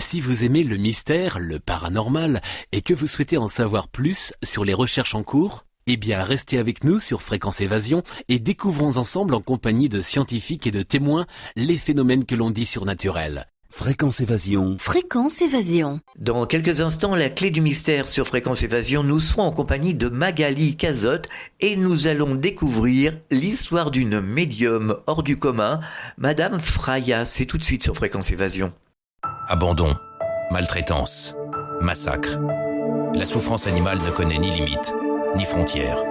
Si vous aimez le mystère, le paranormal, et que vous souhaitez en savoir plus sur les recherches en cours, eh bien restez avec nous sur Fréquence Évasion et découvrons ensemble en compagnie de scientifiques et de témoins les phénomènes que l'on dit surnaturels. Fréquence Évasion. Fréquence Évasion. Dans quelques instants, la clé du mystère sur Fréquence Évasion, nous serons en compagnie de Magali Cazotte et nous allons découvrir l'histoire d'une médium hors du commun, Madame Fraya. C'est tout de suite sur Fréquence Évasion. Abandon, maltraitance, massacre. La souffrance animale ne connaît ni limite, ni frontières.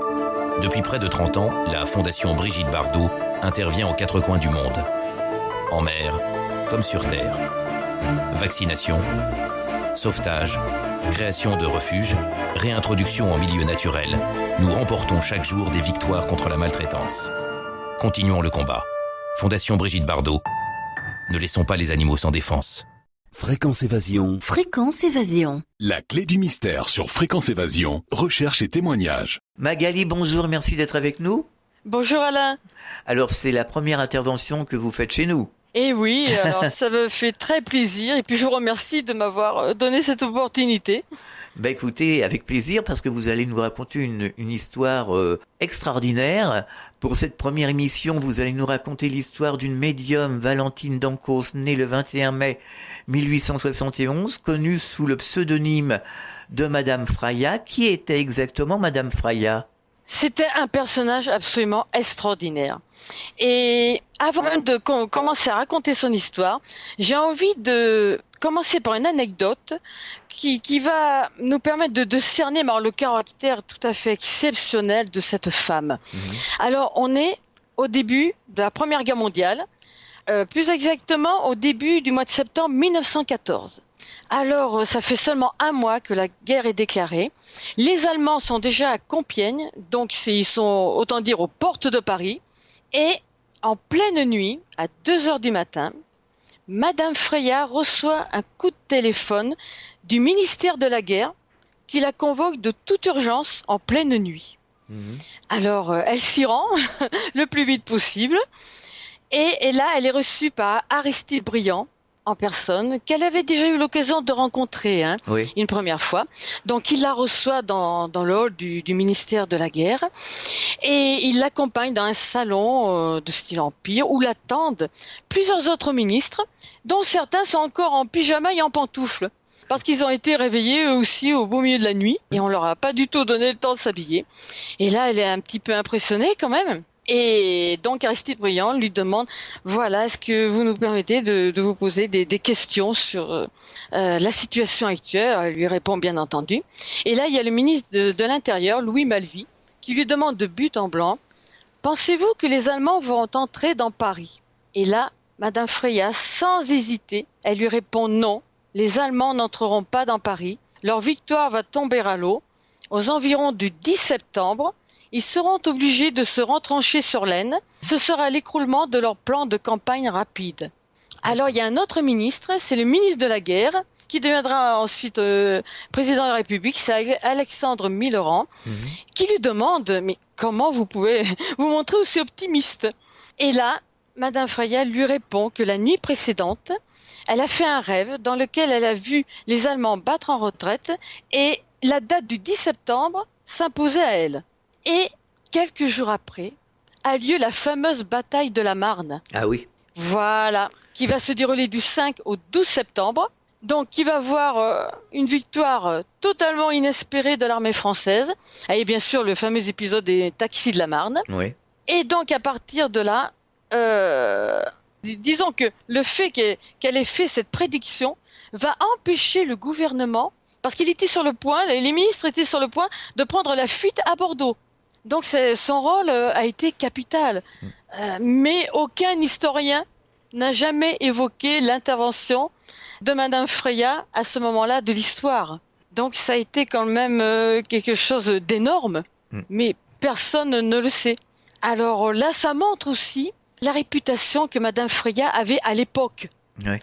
Depuis près de 30 ans, la Fondation Brigitte Bardot intervient aux 4 coins du monde. En mer, comme sur terre. Vaccination, sauvetage, création de refuges, réintroduction en milieu naturel. Nous remportons chaque jour des victoires contre la maltraitance. Continuons le combat. Fondation Brigitte Bardot. Ne laissons pas les animaux sans défense. Fréquence Évasion. Fréquence Évasion. La clé du mystère sur Fréquence Évasion, recherche et témoignages. Magali, bonjour, merci d'être avec nous. Bonjour Alain. Alors, c'est la première intervention que vous faites chez nous. Et oui, alors ça me fait très plaisir et puis je vous remercie de m'avoir donné cette opportunité. Écoutez, avec plaisir, parce que vous allez nous raconter une histoire extraordinaire. Pour cette première émission, vous allez nous raconter l'histoire d'une médium, Valentine Dancos, née le 21 mai 1871, connue sous le pseudonyme de Madame Fraya. Qui était exactement Madame Fraya ? C'était un personnage absolument extraordinaire. Et avant de commencer à raconter son histoire, j'ai envie de commencer par une anecdote qui va nous permettre de cerner le caractère tout à fait exceptionnel de cette femme. Alors, on est au début de la Première Guerre mondiale, plus exactement au début du mois de septembre 1914. Alors, ça fait seulement un mois que la guerre est déclarée. Les Allemands sont déjà à Compiègne, donc ils sont, autant dire, aux portes de Paris. Et en pleine nuit, à 2 heures du matin, Madame Fraya reçoit un coup de téléphone du ministère de la Guerre qui la convoque de toute urgence en pleine nuit. Alors, elle s'y rend le plus vite possible. Et là, elle est reçue par Aristide Briand, en personne, qu'elle avait déjà eu l'occasion de rencontrer une première fois. Donc il la reçoit dans le hall du ministère de la Guerre et il l'accompagne dans un salon de style empire où l'attendent plusieurs autres ministres, dont certains sont encore en pyjama et en pantoufles, parce qu'ils ont été réveillés eux aussi au beau milieu de la nuit et on leur a pas du tout donné le temps de s'habiller. Et là, elle est un petit peu impressionnée quand même. Et donc Aristide Briand lui demande, voilà, est-ce que vous nous permettez de vous poser des questions sur la situation actuelle ? Alors, elle lui répond bien entendu. Et là, il y a le ministre de l'Intérieur, Louis Malvy, qui lui demande de but en blanc, pensez-vous que les Allemands vont entrer dans Paris ? Et là, Madame Fraya, sans hésiter, elle lui répond non, les Allemands n'entreront pas dans Paris, leur victoire va tomber à l'eau. Aux environs du 10 septembre, ils seront obligés de se retrancher sur l'Aisne. Ce sera l'écroulement de leur plan de campagne rapide. Alors, il y a un autre ministre, c'est le ministre de la Guerre, qui deviendra ensuite président de la République, c'est Alexandre Millerand, qui lui demande « Mais comment vous pouvez vous montrer aussi optimiste ?» Et là, Madame Fraya lui répond que la nuit précédente, elle a fait un rêve dans lequel elle a vu les Allemands battre en retraite et la date du 10 septembre s'imposait à elle. Et quelques jours après, a lieu la fameuse bataille de la Marne. Ah oui. Voilà, qui va se dérouler du 5 au 12 septembre. Donc, qui va voir une victoire totalement inespérée de l'armée française. Et bien sûr, le fameux épisode des taxis de la Marne. Oui. Et donc, à partir de là, disons que le fait qu'elle ait fait cette prédiction va empêcher le gouvernement, parce qu'il était sur le point, les ministres étaient sur le point de prendre la fuite à Bordeaux. Donc son rôle a été capital. Mais aucun historien n'a jamais évoqué l'intervention de Madame Fraya à ce moment-là de l'histoire. Donc ça a été quand même quelque chose d'énorme, mais personne ne le sait. Alors là, ça montre aussi la réputation que Madame Fraya avait à l'époque. Oui.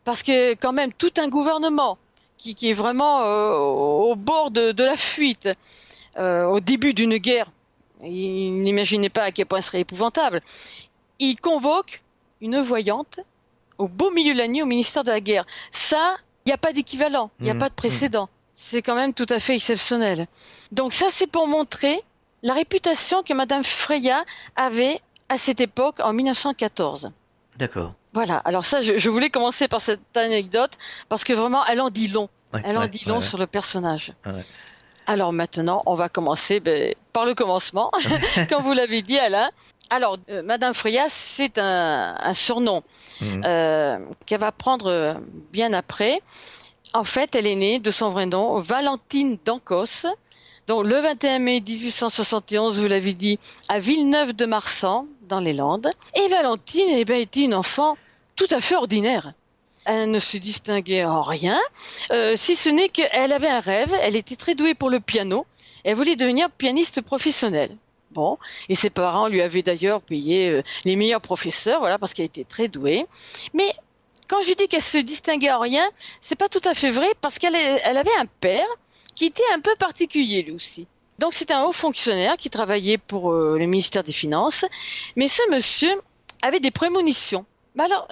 Parce que quand même, tout un gouvernement qui est vraiment au bord de la fuite, au début d'une guerre, il n'imaginait pas à quel point ce serait épouvantable. Il convoque une voyante au beau milieu de la nuit au ministère de la Guerre. Ça, Il n'y a pas d'équivalent, il n'y a pas de précédent. C'est quand même tout à fait exceptionnel. Donc ça, c'est pour montrer la réputation que Madame Freya avait à cette époque, en 1914. D'accord. Voilà, alors ça, je voulais commencer par cette anecdote, parce que vraiment, elle en dit long. Elle en dit long sur le personnage. Ouais. Alors maintenant, on va commencer par le commencement, comme vous l'avez dit, Alain. Alors, Madame Freya, c'est un surnom qu'elle va prendre bien après. En fait, elle est née de son vrai nom, Valentine d'Ancos. Donc, le 21 mai 1871, vous l'avez dit, à Villeneuve-de-Marsan, dans les Landes. Et Valentine, était une enfant tout à fait ordinaire. Elle ne se distinguait en rien, si ce n'est qu'elle avait un rêve. Elle était très douée pour le piano. Elle voulait devenir pianiste professionnelle. Bon, et ses parents lui avaient d'ailleurs payé les meilleurs professeurs, voilà, parce qu'elle était très douée. Mais quand je dis qu'elle se distinguait en rien, c'est pas tout à fait vrai, parce qu'elle avait un père qui était un peu particulier lui aussi. Donc c'était un haut fonctionnaire qui travaillait pour le ministère des Finances, mais ce monsieur avait des prémonitions. Mais alors,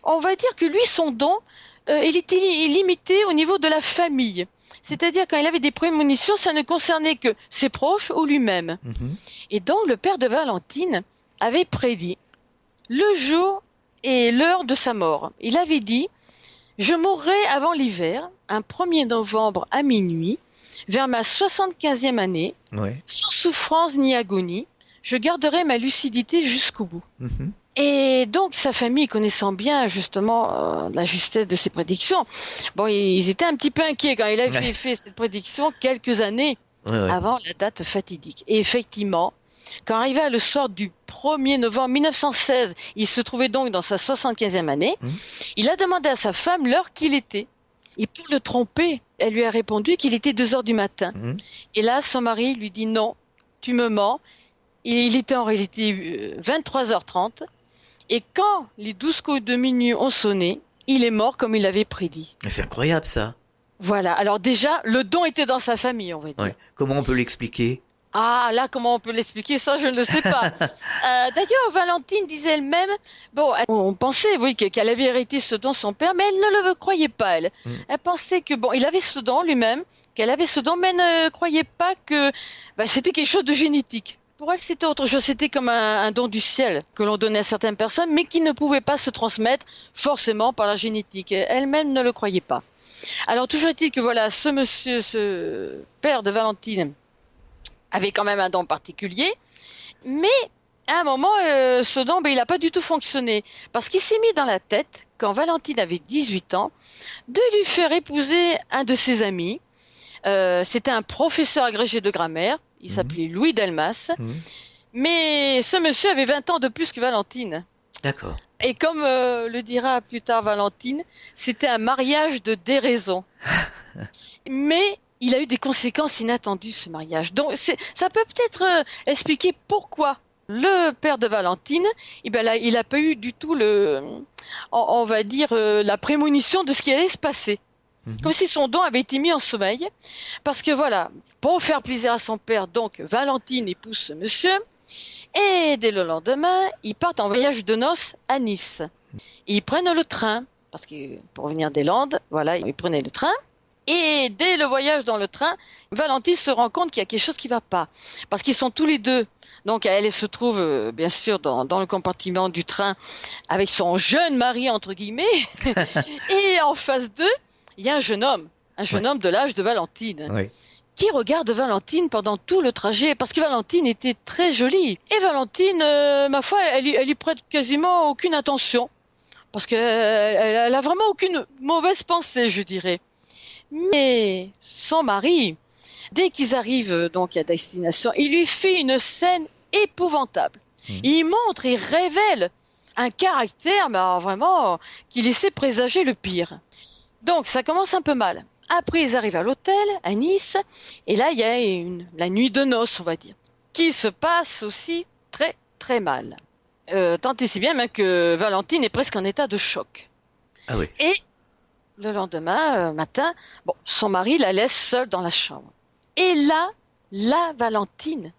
on va dire que lui, son don, il était limité au niveau de la famille. C'est-à-dire, quand il avait des prémonitions, ça ne concernait que ses proches ou lui-même. Et donc, le père de Valentine avait prédit le jour et l'heure de sa mort. Il avait dit « Je mourrai avant l'hiver, un 1er novembre à minuit, vers ma 75e année, sans souffrance ni agonie. Je garderai ma lucidité jusqu'au bout. » Et donc, sa famille, connaissant bien justement la justesse de ses prédictions, bon, ils étaient un petit peu inquiets quand il avait fait cette prédiction quelques années avant la date fatidique. Et effectivement, quand arriva le soir du 1er novembre 1916, il se trouvait donc dans sa 75e année, il a demandé à sa femme l'heure qu'il était. Et pour le tromper, elle lui a répondu qu'il était 2 heures du matin. Et là, son mari lui dit « Non, tu me mens ». Il était en réalité 23h30. Et quand les 12 coups de minuit ont sonné, il est mort comme il l'avait prédit. C'est incroyable ça. Voilà, alors déjà, le don était dans sa famille, on va dire. Comment on peut l'expliquer ? Ah, là, comment on peut l'expliquer, ça, je ne le sais pas. D'ailleurs, Valentine disait elle-même, bon, on pensait, oui, qu'elle avait hérité ce don de son père, mais elle ne le croyait pas, elle. Elle pensait que, bon, il avait ce don lui-même, qu'elle avait ce don, mais elle ne croyait pas que c'était quelque chose de génétique. Pour elle, c'était autre chose. C'était comme un don du ciel que l'on donnait à certaines personnes, mais qui ne pouvait pas se transmettre forcément par la génétique. Elle-même ne le croyait pas. Alors, toujours est-il que voilà, ce monsieur, ce père de Valentine, avait quand même un don particulier, mais à un moment, ce don, il n'a pas du tout fonctionné, parce qu'il s'est mis dans la tête, quand Valentine avait 18 ans, de lui faire épouser un de ses amis. C'était un professeur agrégé de grammaire. Il s'appelait Louis Delmas. Mais ce monsieur avait 20 ans de plus que Valentine. D'accord. Et comme le dira plus tard Valentine, c'était un mariage de déraison. Mais il a eu des conséquences inattendues, ce mariage. Donc ça peut peut-être expliquer pourquoi le père de Valentine, là, il n'a pas eu du tout on va dire, la prémonition de ce qui allait se passer. Comme si son don avait été mis en sommeil. Parce que voilà, pour faire plaisir à son père, donc Valentine épouse ce monsieur. Et dès le lendemain, ils partent en voyage de noces à Nice. Ils prennent le train, parce que pour venir des Landes, voilà, ils prenaient le train. Et dès le voyage dans le train, Valentine se rend compte qu'il y a quelque chose qui ne va pas. Parce qu'ils sont tous les deux. Donc elle se trouve bien sûr dans le compartiment du train avec son jeune mari, entre guillemets. Et en face d'eux, il y a un jeune homme de l'âge de Valentine, qui regarde Valentine pendant tout le trajet, parce que Valentine était très jolie. Et Valentine, ma foi, elle y prête quasiment aucune attention, parce qu'elle a vraiment aucune mauvaise pensée, je dirais. Mais son mari, dès qu'ils arrivent donc à destination, il lui fait une scène épouvantable. Il montre, il révèle un caractère, vraiment, qui laissait présager le pire. Donc, ça commence un peu mal. Après, ils arrivent à l'hôtel, à Nice, et là, il y a la nuit de noces, on va dire, qui se passe aussi très, très mal. Tant et si bien même que Valentine est presque en état de choc. Ah oui. Et le lendemain matin, son mari la laisse seule dans la chambre. Et là, Valentine,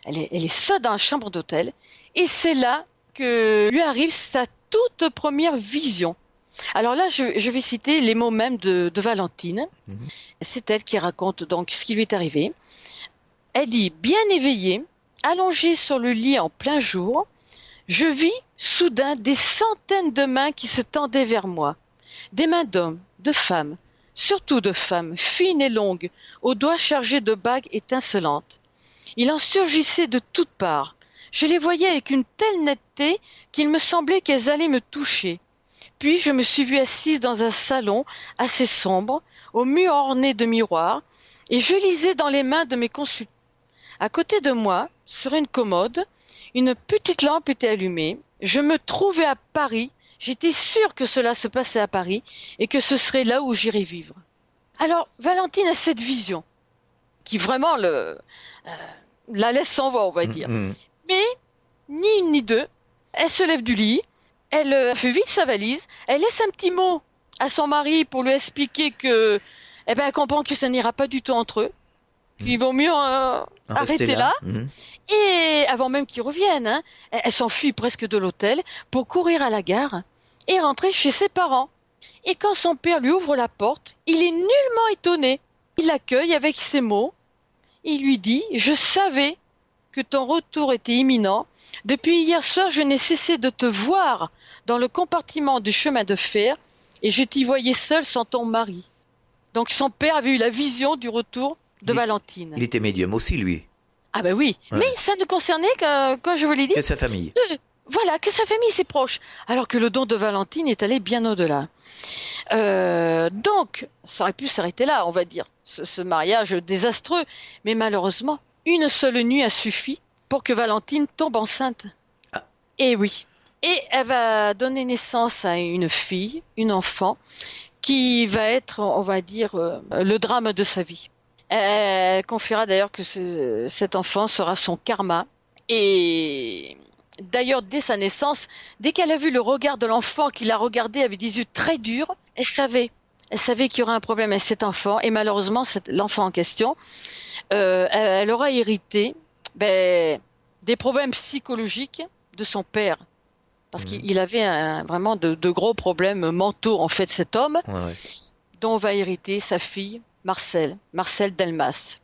elle est seule dans la chambre d'hôtel, et c'est là que lui arrive sa toute première vision. Alors là, je vais citer les mots même de Valentine. C'est elle qui raconte donc ce qui lui est arrivé. Elle dit « Bien éveillée, allongée sur le lit en plein jour, je vis soudain des centaines de mains qui se tendaient vers moi. Des mains d'hommes, de femmes, surtout de femmes, fines et longues, aux doigts chargés de bagues étincelantes. Il en surgissait de toutes parts. Je les voyais avec une telle netteté qu'il me semblait qu'elles allaient me toucher. Puis je me suis vue assise dans un salon assez sombre, au mur orné de miroirs, et je lisais dans les mains de mes consultants. À côté de moi, sur une commode, une petite lampe était allumée. Je me trouvais à Paris. J'étais sûre que cela se passait à Paris et que ce serait là où j'irais vivre. Alors, Valentine a cette vision qui vraiment la laisse sans voix, on va dire. Mais, ni une ni deux, elle se lève du lit, elle fait vite sa valise, elle laisse un petit mot à son mari pour lui expliquer que, elle comprend que ça n'ira pas du tout entre eux, qu'il vaut mieux arrêter là. Et avant même qu'ils reviennent, elle s'enfuit presque de l'hôtel pour courir à la gare et rentrer chez ses parents. Et quand son père lui ouvre la porte, il est nullement étonné. Il l'accueille avec ces mots. Il lui dit « Je savais que ton retour était imminent. Depuis hier soir, je n'ai cessé de te voir dans le compartiment du chemin de fer et je t'y voyais seul sans ton mari. » Donc son père avait eu la vision du retour de Valentine. Il était médium aussi, lui. Ah ben oui, mais ça ne concernait que, comme je vous l'ai dit, que sa famille. Voilà, que sa famille, ses proches. Alors que le don de Valentine est allé bien au-delà. Donc, ça aurait pu s'arrêter là, on va dire, ce mariage désastreux. Mais malheureusement, une seule nuit a suffi pour que Valentine tombe enceinte. Et oui. Et elle va donner naissance à une fille, une enfant, qui va être, on va dire, le drame de sa vie. Elle confiera d'ailleurs que cet enfant sera son karma. Et d'ailleurs, dès sa naissance, dès qu'elle a vu le regard de l'enfant qui l'a regardé avec des yeux très durs, elle savait qu'il y aurait un problème avec cet enfant. Et malheureusement, l'enfant en question, elle aura hérité des problèmes psychologiques de son père. Parce qu'il avait vraiment de gros problèmes mentaux, en fait, cet homme, dont va hériter sa fille, Marcel Delmas.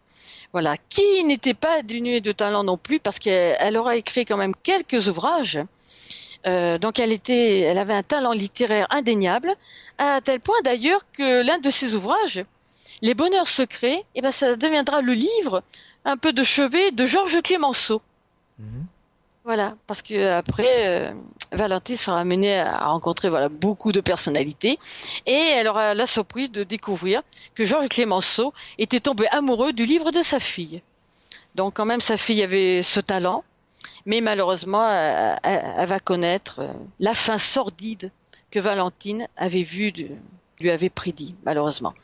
Voilà, qui n'était pas dénuée de talent non plus, parce qu'elle aura écrit quand même quelques ouvrages. Donc elle avait un talent littéraire indéniable, à tel point d'ailleurs que l'un de ses ouvrages, Les Bonheurs secrets, ça deviendra le livre un peu de chevet de Georges Clemenceau. Voilà, parce que après Valentine sera amenée à rencontrer beaucoup de personnalités et elle aura la surprise de découvrir que Georges Clemenceau était tombé amoureux du livre de sa fille. Donc quand même sa fille avait ce talent, mais malheureusement elle va connaître la fin sordide que Valentine avait vue, lui avait prédit, malheureusement.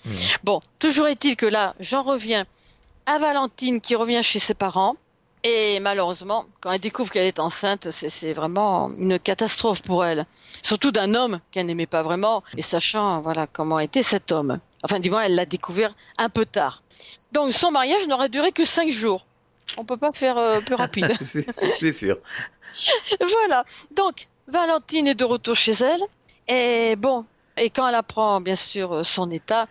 Bon, toujours est-il que là, j'en reviens à Valentine qui revient chez ses parents. Et malheureusement, quand elle découvre qu'elle est enceinte, c'est vraiment une catastrophe pour elle. Surtout d'un homme qu'elle n'aimait pas vraiment, et sachant comment était cet homme. Enfin, du moins, elle l'a découvert un peu tard. Donc, son mariage n'aurait duré que 5 jours. On peut pas faire plus rapide. C'est sûr. Voilà. Donc, Valentine est de retour chez elle. Et quand elle apprend, bien sûr, son état,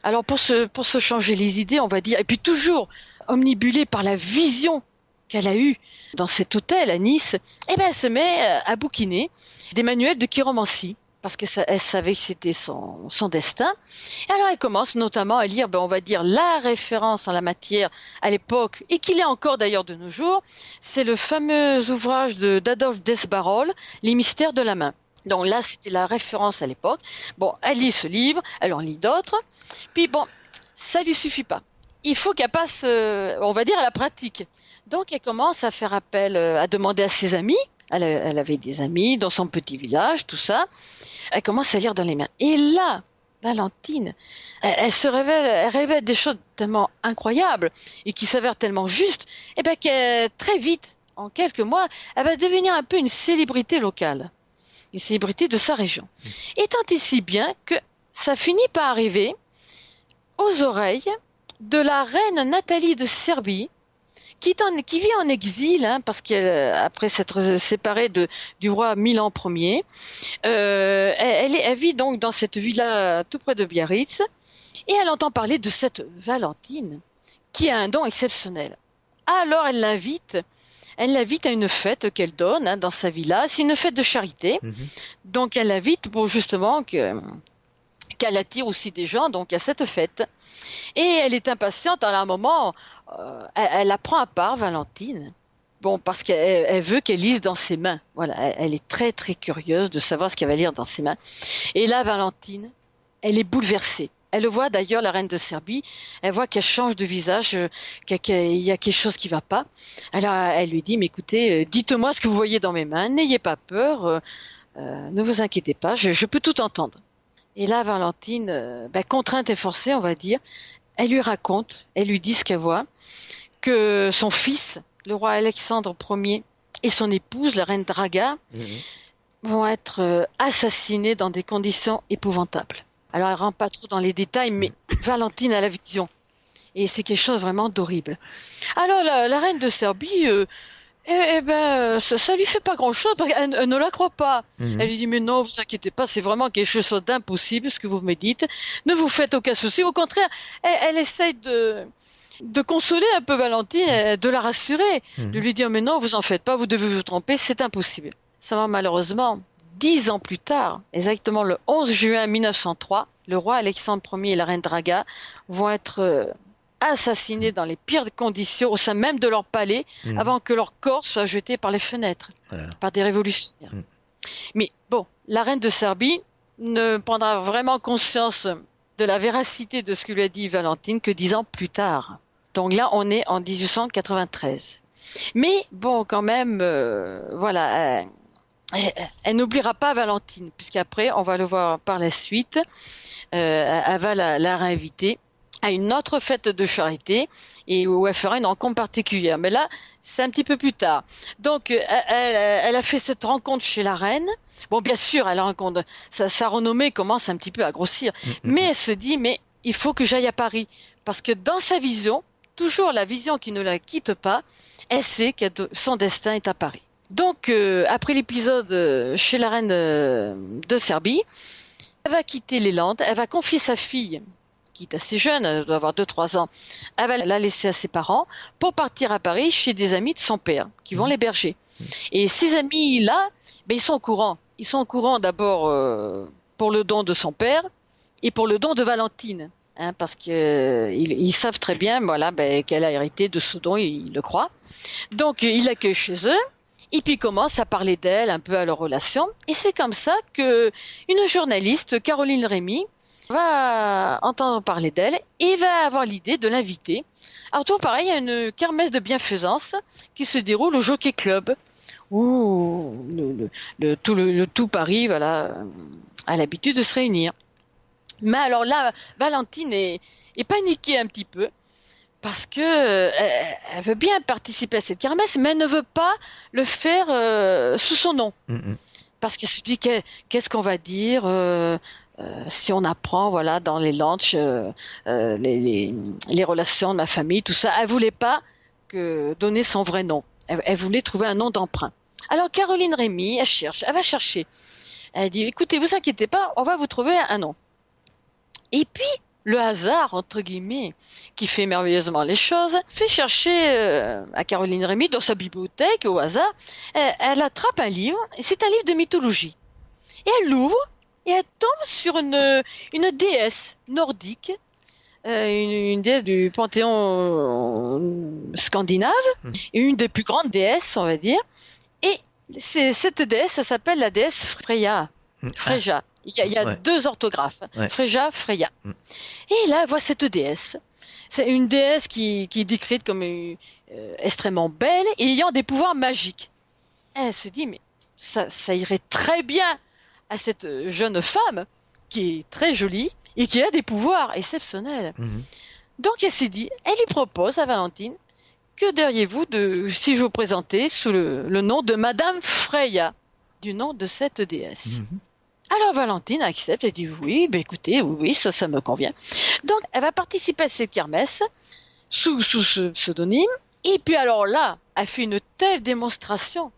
alors pour se changer les idées, on va dire, et puis toujours omnibulée par la vision qu'elle a eue dans cet hôtel à Nice, elle se met à bouquiner des manuels de chiromancie, parce qu'elle savait que c'était son destin. Et alors elle commence notamment à lire, on va dire, la référence en la matière à l'époque, et qu'il est encore d'ailleurs de nos jours, c'est le fameux ouvrage d'Adolphe Desbarolles, Les mystères de la main. Donc là, c'était la référence à l'époque. Bon, elle lit ce livre, elle en lit d'autres, puis ça lui suffit pas. Il faut qu'elle passe, on va dire, à la pratique. Donc, elle commence à faire appel, à demander à ses amis. Elle avait des amis dans son petit village, tout ça. Elle commence à lire dans les mains. Et là, Valentine, elle révèle des choses tellement incroyables et qui s'avèrent tellement justes, que très vite, en quelques mois, elle va devenir un peu une célébrité locale. Une célébrité de sa région. Et tant et si bien que ça finit par arriver aux oreilles de la reine Nathalie de Serbie, qui vit en exil, parce qu'après s'être séparée du roi Milan Ier, elle vit donc dans cette villa tout près de Biarritz, et elle entend parler de cette Valentine qui a un don exceptionnel. Alors elle l'invite à une fête qu'elle donne dans sa villa. C'est une fête de charité, donc elle l'invite pour justement qu'elle attire aussi des gens donc à cette fête. Et elle est impatiente. À un moment, elle la prend à part, Valentine. Bon, parce qu'elle veut qu'elle lise dans ses mains. Voilà, elle est très très curieuse de savoir ce qu'elle va lire dans ses mains. Et là, Valentine, elle est bouleversée. Elle le voit d'ailleurs, la reine de Serbie. Elle voit qu'elle change de visage, qu'il y a quelque chose qui va pas. Alors elle lui dit, mais écoutez, dites-moi ce que vous voyez dans mes mains. N'ayez pas peur. Ne vous inquiétez pas. Je peux tout entendre. Et là, Valentine, contrainte et forcée, on va dire, elle lui dit ce qu'elle voit, que son fils, le roi Alexandre Ier, et son épouse, la reine Draga, vont être assassinés dans des conditions épouvantables. Alors, elle ne rentre pas trop dans les détails, mais Valentine a la vision. Et c'est quelque chose vraiment d'horrible. Alors, la reine de Serbie, ça lui fait pas grand-chose, parce qu'elle ne la croit pas. Elle lui dit, mais non, vous inquiétez pas, c'est vraiment quelque chose d'impossible, ce que vous me dites. Ne vous faites aucun souci. Au contraire, elle essaye de consoler un peu Valentine, de la rassurer, de lui dire, mais non, vous en faites pas, vous devez vous tromper, c'est impossible. Ça va malheureusement, 10 ans plus tard, exactement le 11 juin 1903, le roi Alexandre Ier et la reine Draga vont être assassinés dans les pires conditions au sein même de leur palais, avant que leur corps soit jeté par les fenêtres, par des révolutionnaires. Mais bon, la reine de Serbie ne prendra vraiment conscience de la véracité de ce que lui a dit Valentine que 10 ans plus tard. Donc là, on est en 1893. Mais bon, quand même, voilà, elle n'oubliera pas Valentine, puisqu'après, on va le voir par la suite, elle va la réinviter à une autre fête de charité et où elle fera une rencontre particulière. Mais là, c'est un petit peu plus tard. Donc, elle a fait cette rencontre chez la reine. Bon, bien sûr, elle rencontre, sa renommée commence un petit peu à grossir. Mais elle se dit, mais il faut que j'aille à Paris. Parce que dans sa vision, toujours la vision qui ne la quitte pas, elle sait que son destin est à Paris. Donc, après l'épisode chez la reine de Serbie, elle va quitter les Landes, elle va confier sa fille, qui est assez jeune, elle doit avoir 2-3 ans, elle va la laisser à ses parents pour partir à Paris chez des amis de son père, qui vont l'héberger. Et ces amis-là, ils sont au courant. Ils sont au courant d'abord pour le don de son père et pour le don de Valentine. Parce qu'ils savent très bien qu'elle a hérité de ce don, ils le croient. Donc, ils l'accueillent chez eux. Et puis, ils commencent à parler d'elle, un peu à leur relation. Et c'est comme ça que une journaliste, Caroline Rémy, va entendre parler d'elle et va avoir l'idée de l'inviter. Alors, tout pareil, il y a une kermesse de bienfaisance qui se déroule au Jockey Club, où le tout Paris, a l'habitude de se réunir. Mais alors là, Valentine est paniquée un petit peu, parce que elle veut bien participer à cette kermesse, mais elle ne veut pas le faire sous son nom. Parce qu'elle se dit qu'est-ce qu'on va dire si on apprend dans les lunchs les relations de ma famille, tout ça. Elle voulait pas donner son vrai nom. Elle voulait trouver un nom d'emprunt. Alors Caroline Rémy, elle va chercher. Elle dit, écoutez, vous inquiétez pas, on va vous trouver un nom. Et puis, le hasard, entre guillemets, qui fait merveilleusement les choses, fait chercher à Caroline Rémy, dans sa bibliothèque, au hasard, elle attrape un livre, et c'est un livre de mythologie. Et elle l'ouvre, et elle tombe sur une déesse nordique, une déesse du panthéon scandinave, et une des plus grandes déesses, on va dire. Et cette déesse, ça s'appelle la déesse Freya. Freja. Il y a 2 orthographes. Freja, Freya. Et là, elle voit cette déesse. C'est une déesse qui est décrite comme extrêmement belle et ayant des pouvoirs magiques. Et elle se dit, mais ça irait très bien à cette jeune femme qui est très jolie et qui a des pouvoirs exceptionnels. Donc, elle s'est dit, elle lui propose à Valentine, que diriez-vous si je vous présentais sous le nom de Madame Freya, du nom de cette déesse. Alors Valentine accepte et dit oui, écoutez, oui, ça me convient. Donc elle va participer à cette kermesse sous ce pseudonyme Et puis alors là, elle fait une telle démonstration.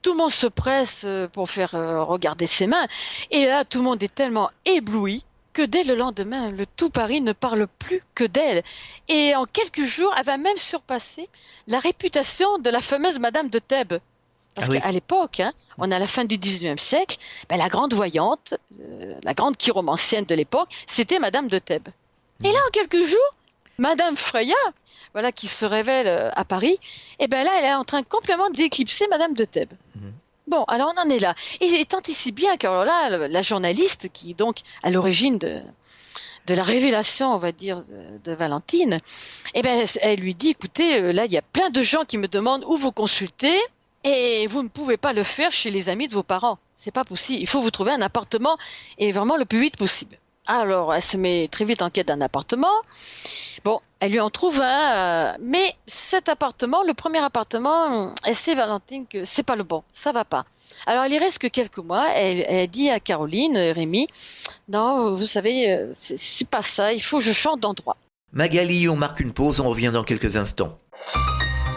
Tout le monde se presse pour faire regarder ses mains. Et là, tout le monde est tellement ébloui que dès le lendemain, le tout Paris ne parle plus que d'elle. Et en quelques jours, elle va même surpasser la réputation de la fameuse Madame de Thèbes. Parce qu'à l'époque, on est à la fin du 19e siècle, la grande voyante, la grande chiromancienne de l'époque, c'était Madame de Thèbes. Et là, en quelques jours, Madame Freya, voilà, qui se révèle à Paris, et là, elle est en train complètement d'éclipser Madame de Thèbes. Bon, alors on en est là. Et tant et si bien que alors là, la journaliste qui est donc à l'origine de la révélation, on va dire, de Valentine, elle lui dit, écoutez, là, il y a plein de gens qui me demandent où vous consulter, et vous ne pouvez pas le faire chez les amis de vos parents. C'est pas possible. Il faut vous trouver un appartement, et vraiment le plus vite possible. Alors, elle se met très vite en quête d'un appartement. Bon, elle lui en trouve un, mais cet appartement, le premier appartement, elle sait, Valentine, que c'est pas le bon, ça va pas. Alors, il y reste que quelques mois, elle dit à Caroline, Rémi, non, vous savez, c'est pas ça, il faut que je change d'endroit. Magali, on marque une pause, on revient dans quelques instants.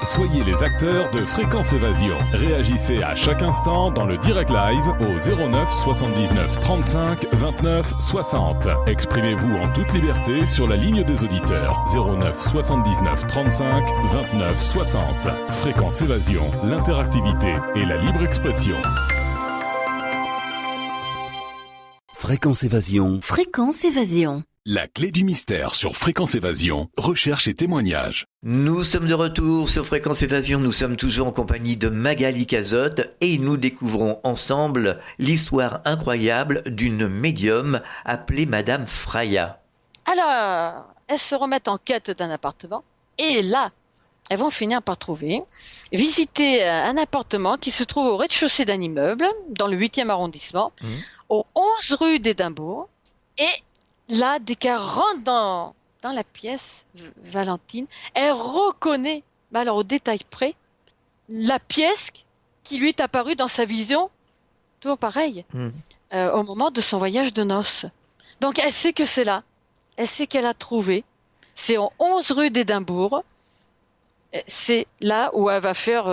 Soyez les acteurs de Fréquence Évasion. Réagissez à chaque instant dans le direct live au 09 79 35 29 60. Exprimez-vous en toute liberté sur la ligne des auditeurs 09 79 35 29 60. Fréquence Évasion, l'interactivité et la libre expression. Fréquence Évasion. Fréquence Évasion. La clé du mystère sur Fréquence Évasion, recherche et témoignages. Nous sommes de retour sur Fréquence Évasion, nous sommes toujours en compagnie de Magali Cazotte et nous découvrons ensemble l'histoire incroyable d'une médium appelée Madame Freya. Alors, elles se remettent en quête d'un appartement et là, elles vont finir par visiter un appartement qui se trouve au rez-de-chaussée d'un immeuble dans le 8e arrondissement, au 11 rue d'Édimbourg. Et là, dès qu'elle rentre dans la pièce, Valentine, elle reconnaît, alors au détail près, la pièce qui lui est apparue dans sa vision, toujours pareil, au moment de son voyage de noces. Donc elle sait que c'est là, elle sait qu'elle a trouvé, c'est en 11 rue d'Édimbourg, c'est là où elle va faire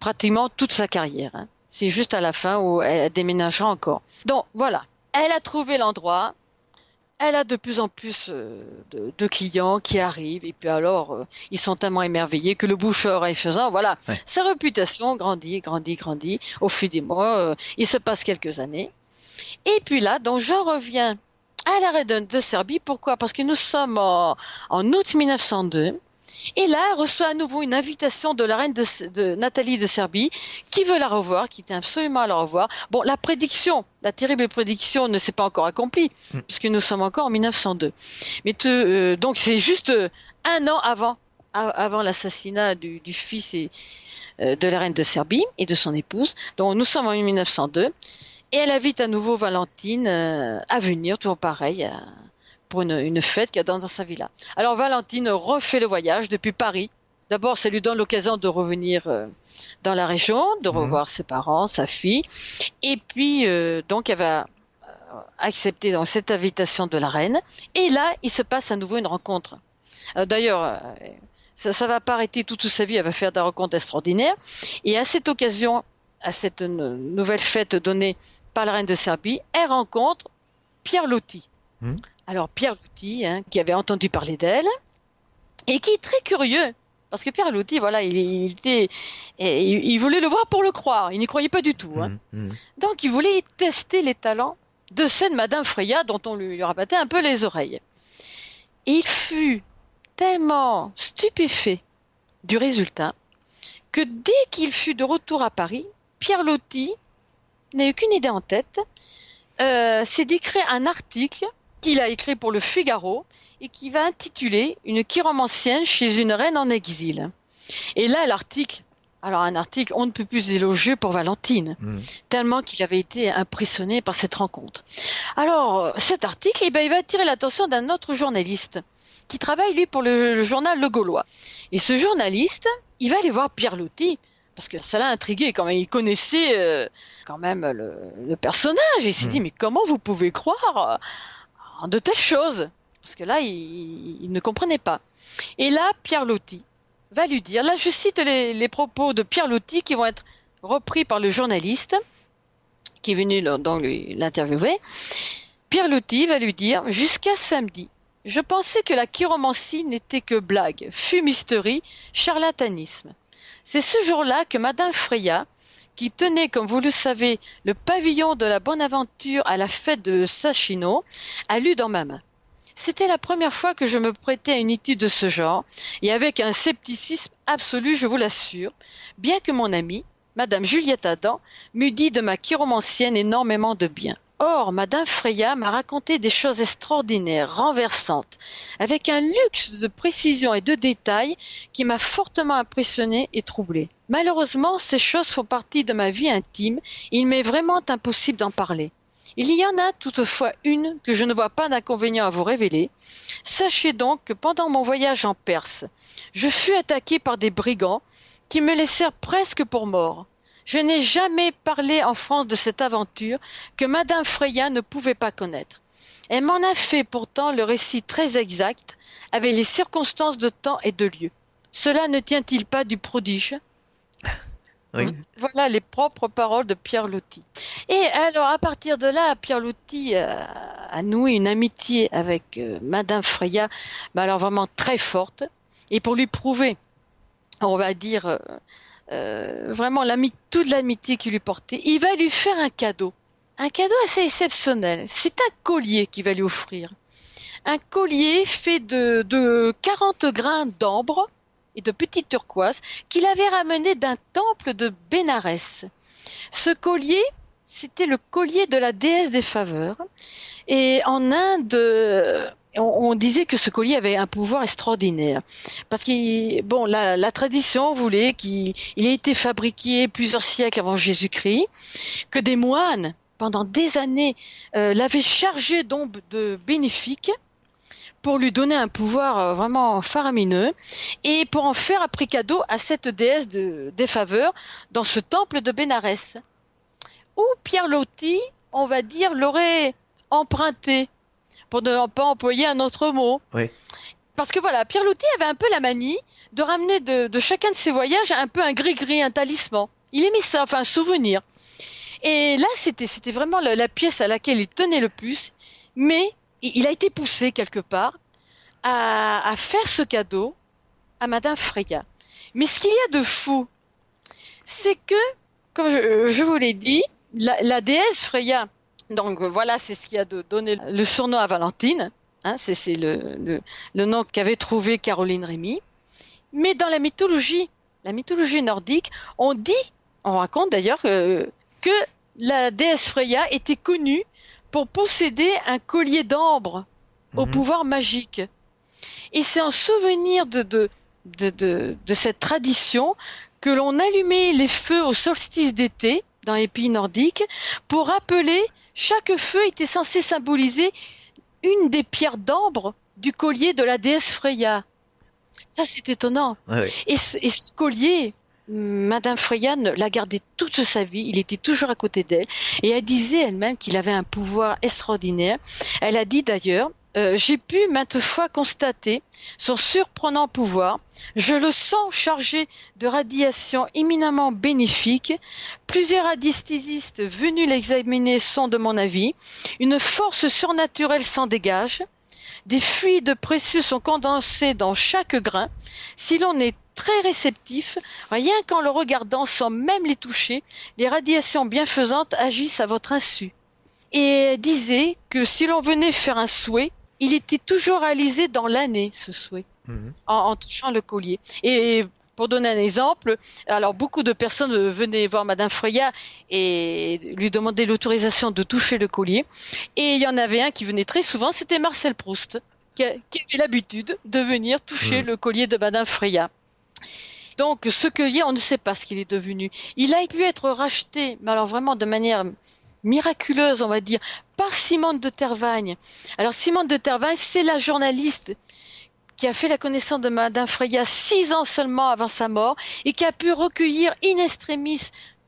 pratiquement toute sa carrière. C'est juste à la fin où elle déménagera encore. Donc voilà. Elle a trouvé l'endroit, elle a de plus en plus de clients qui arrivent, et puis alors, ils sont tellement émerveillés que le bouche-oreille faisant, voilà, sa réputation grandit. Au fil des mois, il se passe quelques années. Et puis là, donc j'en reviens à la reine de Serbie. Pourquoi ? Parce que nous sommes en août 1902. Et là, elle reçoit à nouveau une invitation de la reine de Nathalie de Serbie, qui veut la revoir, qui tient absolument à la revoir. Bon, la terrible prédiction ne s'est pas encore accomplie, puisque nous sommes encore en 1902. Mais donc c'est juste un an avant l'assassinat du fils de la reine de Serbie et de son épouse. Donc nous sommes en 1902, et elle invite à nouveau Valentine à venir, toujours pareil, pour une fête qu'il y a dans sa villa. Alors Valentine refait le voyage depuis Paris. D'abord, ça lui donne l'occasion de revenir dans la région, de revoir ses parents, sa fille. Et puis, donc, elle va accepter donc, cette invitation de la reine. Et là, il se passe à nouveau une rencontre. D'ailleurs, ça va pas arrêter toute sa vie, elle va faire des rencontres extraordinaires. Et à cette occasion, à cette nouvelle fête donnée par la reine de Serbie, elle rencontre Pierre Loti. Alors Pierre Loti, qui avait entendu parler d'elle, et qui est très curieux, parce que Pierre Loti, voilà, il voulait le voir pour le croire, il n'y croyait pas du tout. Donc il voulait tester les talents de cette Madame Freya, dont on lui rabattait un peu les oreilles. Et il fut tellement stupéfait du résultat, que dès qu'il fut de retour à Paris, Pierre Loti n'a eu qu'une idée en tête, c'est d'écrire un article qu'il a écrit pour le Figaro et qui va intituler « Une chiromancienne chez une reine en exil ». Et là, l'article, alors un article on ne peut plus élogieux pour Valentine, tellement qu'il avait été impressionné par cette rencontre. Alors, cet article, il va attirer l'attention d'un autre journaliste qui travaille, lui, pour le journal Le Gaulois. Et ce journaliste, il va aller voir Pierre Loti, parce que ça l'a intrigué quand même. Il connaissait quand même le personnage. Et il s'est dit, mais comment vous pouvez croire de telles choses? Parce que là, il ne comprenait pas. Et là, Pierre Loti va lui dire, là je cite les propos de Pierre Loti qui vont être repris par le journaliste qui est venu donc l'interviewer. Pierre Loti va lui dire, jusqu'à samedi, je pensais que la chiromancie n'était que blague, fumisterie, charlatanisme. C'est ce jour-là que Madame Freya, qui tenait, comme vous le savez, le pavillon de la bonne aventure à la fête de Sachino, a lu dans ma main. C'était la première fois que je me prêtais à une étude de ce genre, et avec un scepticisme absolu, je vous l'assure, bien que mon amie, Madame Juliette Adam, m'eût dit de ma chiromancienne énormément de bien. Or, Madame Freya m'a raconté des choses extraordinaires, renversantes, avec un luxe de précision et de détails qui m'a fortement impressionnée et troublée. Malheureusement, ces choses font partie de ma vie intime, et il m'est vraiment impossible d'en parler. Il y en a toutefois une que je ne vois pas d'inconvénient à vous révéler. Sachez donc que pendant mon voyage en Perse, je fus attaqué par des brigands qui me laissèrent presque pour mort. Je n'ai jamais parlé en France de cette aventure que Madame Freya ne pouvait pas connaître. Elle m'en a fait pourtant le récit très exact, avec les circonstances de temps et de lieu. Cela ne tient-il pas du prodige ? Oui. Voilà les propres paroles de Pierre Loti. Et alors, à partir de là, Pierre Loti a noué une amitié avec Madame Freya, mais alors vraiment très forte. Et pour lui prouver, on va dire, vraiment toute l'amitié qu'il lui portait, il va lui faire un cadeau assez exceptionnel. C'est un collier qu'il va lui offrir. Un collier fait de 40 grains d'ambre et de petites turquoises qu'il avait ramené d'un temple de Bénarès. Ce collier, c'était le collier de la déesse des faveurs. Et en Inde, on disait que ce collier avait un pouvoir extraordinaire. Parce que, bon, la tradition voulait qu'il ait été fabriqué plusieurs siècles avant Jésus-Christ, que des moines, pendant des années, l'avaient chargé d'ombres de bénéfiques, pour lui donner un pouvoir vraiment faramineux et pour en faire après cadeau à cette déesse des faveurs dans ce temple de Bénarès, où Pierre Loti, on va dire, l'aurait emprunté, pour ne pas employer un autre mot. Oui. Parce que voilà, Pierre Loti avait un peu la manie de ramener de chacun de ses voyages un peu un gris-gris, un talisman. Il aimait ça, enfin un souvenir. Et là, c'était vraiment la pièce à laquelle il tenait le plus, mais il a été poussé quelque part à faire ce cadeau à Madame Freya. Mais ce qu'il y a de fou, c'est que, comme je vous l'ai dit, la déesse Freya, donc voilà, c'est ce qui a donné le surnom à Valentine, hein, c'est le nom qu'avait trouvé Caroline Rémy. Mais dans la mythologie nordique, on raconte d'ailleurs que la déesse Freya était connue pour posséder un collier d'ambre au pouvoir magique. Et c'est en souvenir de cette tradition que l'on allumait les feux au solstice d'été dans les pays nordiques pour rappeler chaque feu était censé symboliser une des pierres d'ambre du collier de la déesse Freya. Ça, c'est étonnant. Ouais. Et ce collier, Madame Freya l'a gardé toute sa vie, il était toujours à côté d'elle, et elle disait elle-même qu'il avait un pouvoir extraordinaire. Elle a dit d'ailleurs, j'ai pu maintes fois constater son surprenant pouvoir, je le sens chargé de radiations éminemment bénéfiques, plusieurs anesthésistes venus l'examiner sont de mon avis, une force surnaturelle s'en dégage, des fluides précieux sont condensés dans chaque grain, si l'on est très réceptif, rien qu'en le regardant sans même les toucher, les radiations bienfaisantes agissent à votre insu. Et elle disait que si l'on venait faire un souhait, il était toujours réalisé dans l'année, ce souhait, en touchant le collier. Et pour donner un exemple, alors beaucoup de personnes venaient voir Madame Freya et lui demandaient l'autorisation de toucher le collier. Et il y en avait un qui venait très souvent, c'était Marcel Proust, qui avait l'habitude de venir toucher le collier de Madame Freya. Donc ce collier, on ne sait pas ce qu'il est devenu. Il a pu être racheté, mais alors vraiment de manière miraculeuse, on va dire, par Simone de Tervagne. Alors Simone de Tervagne, c'est la journaliste qui a fait la connaissance de Madame Freya 6 ans seulement avant sa mort et qui a pu recueillir in extremis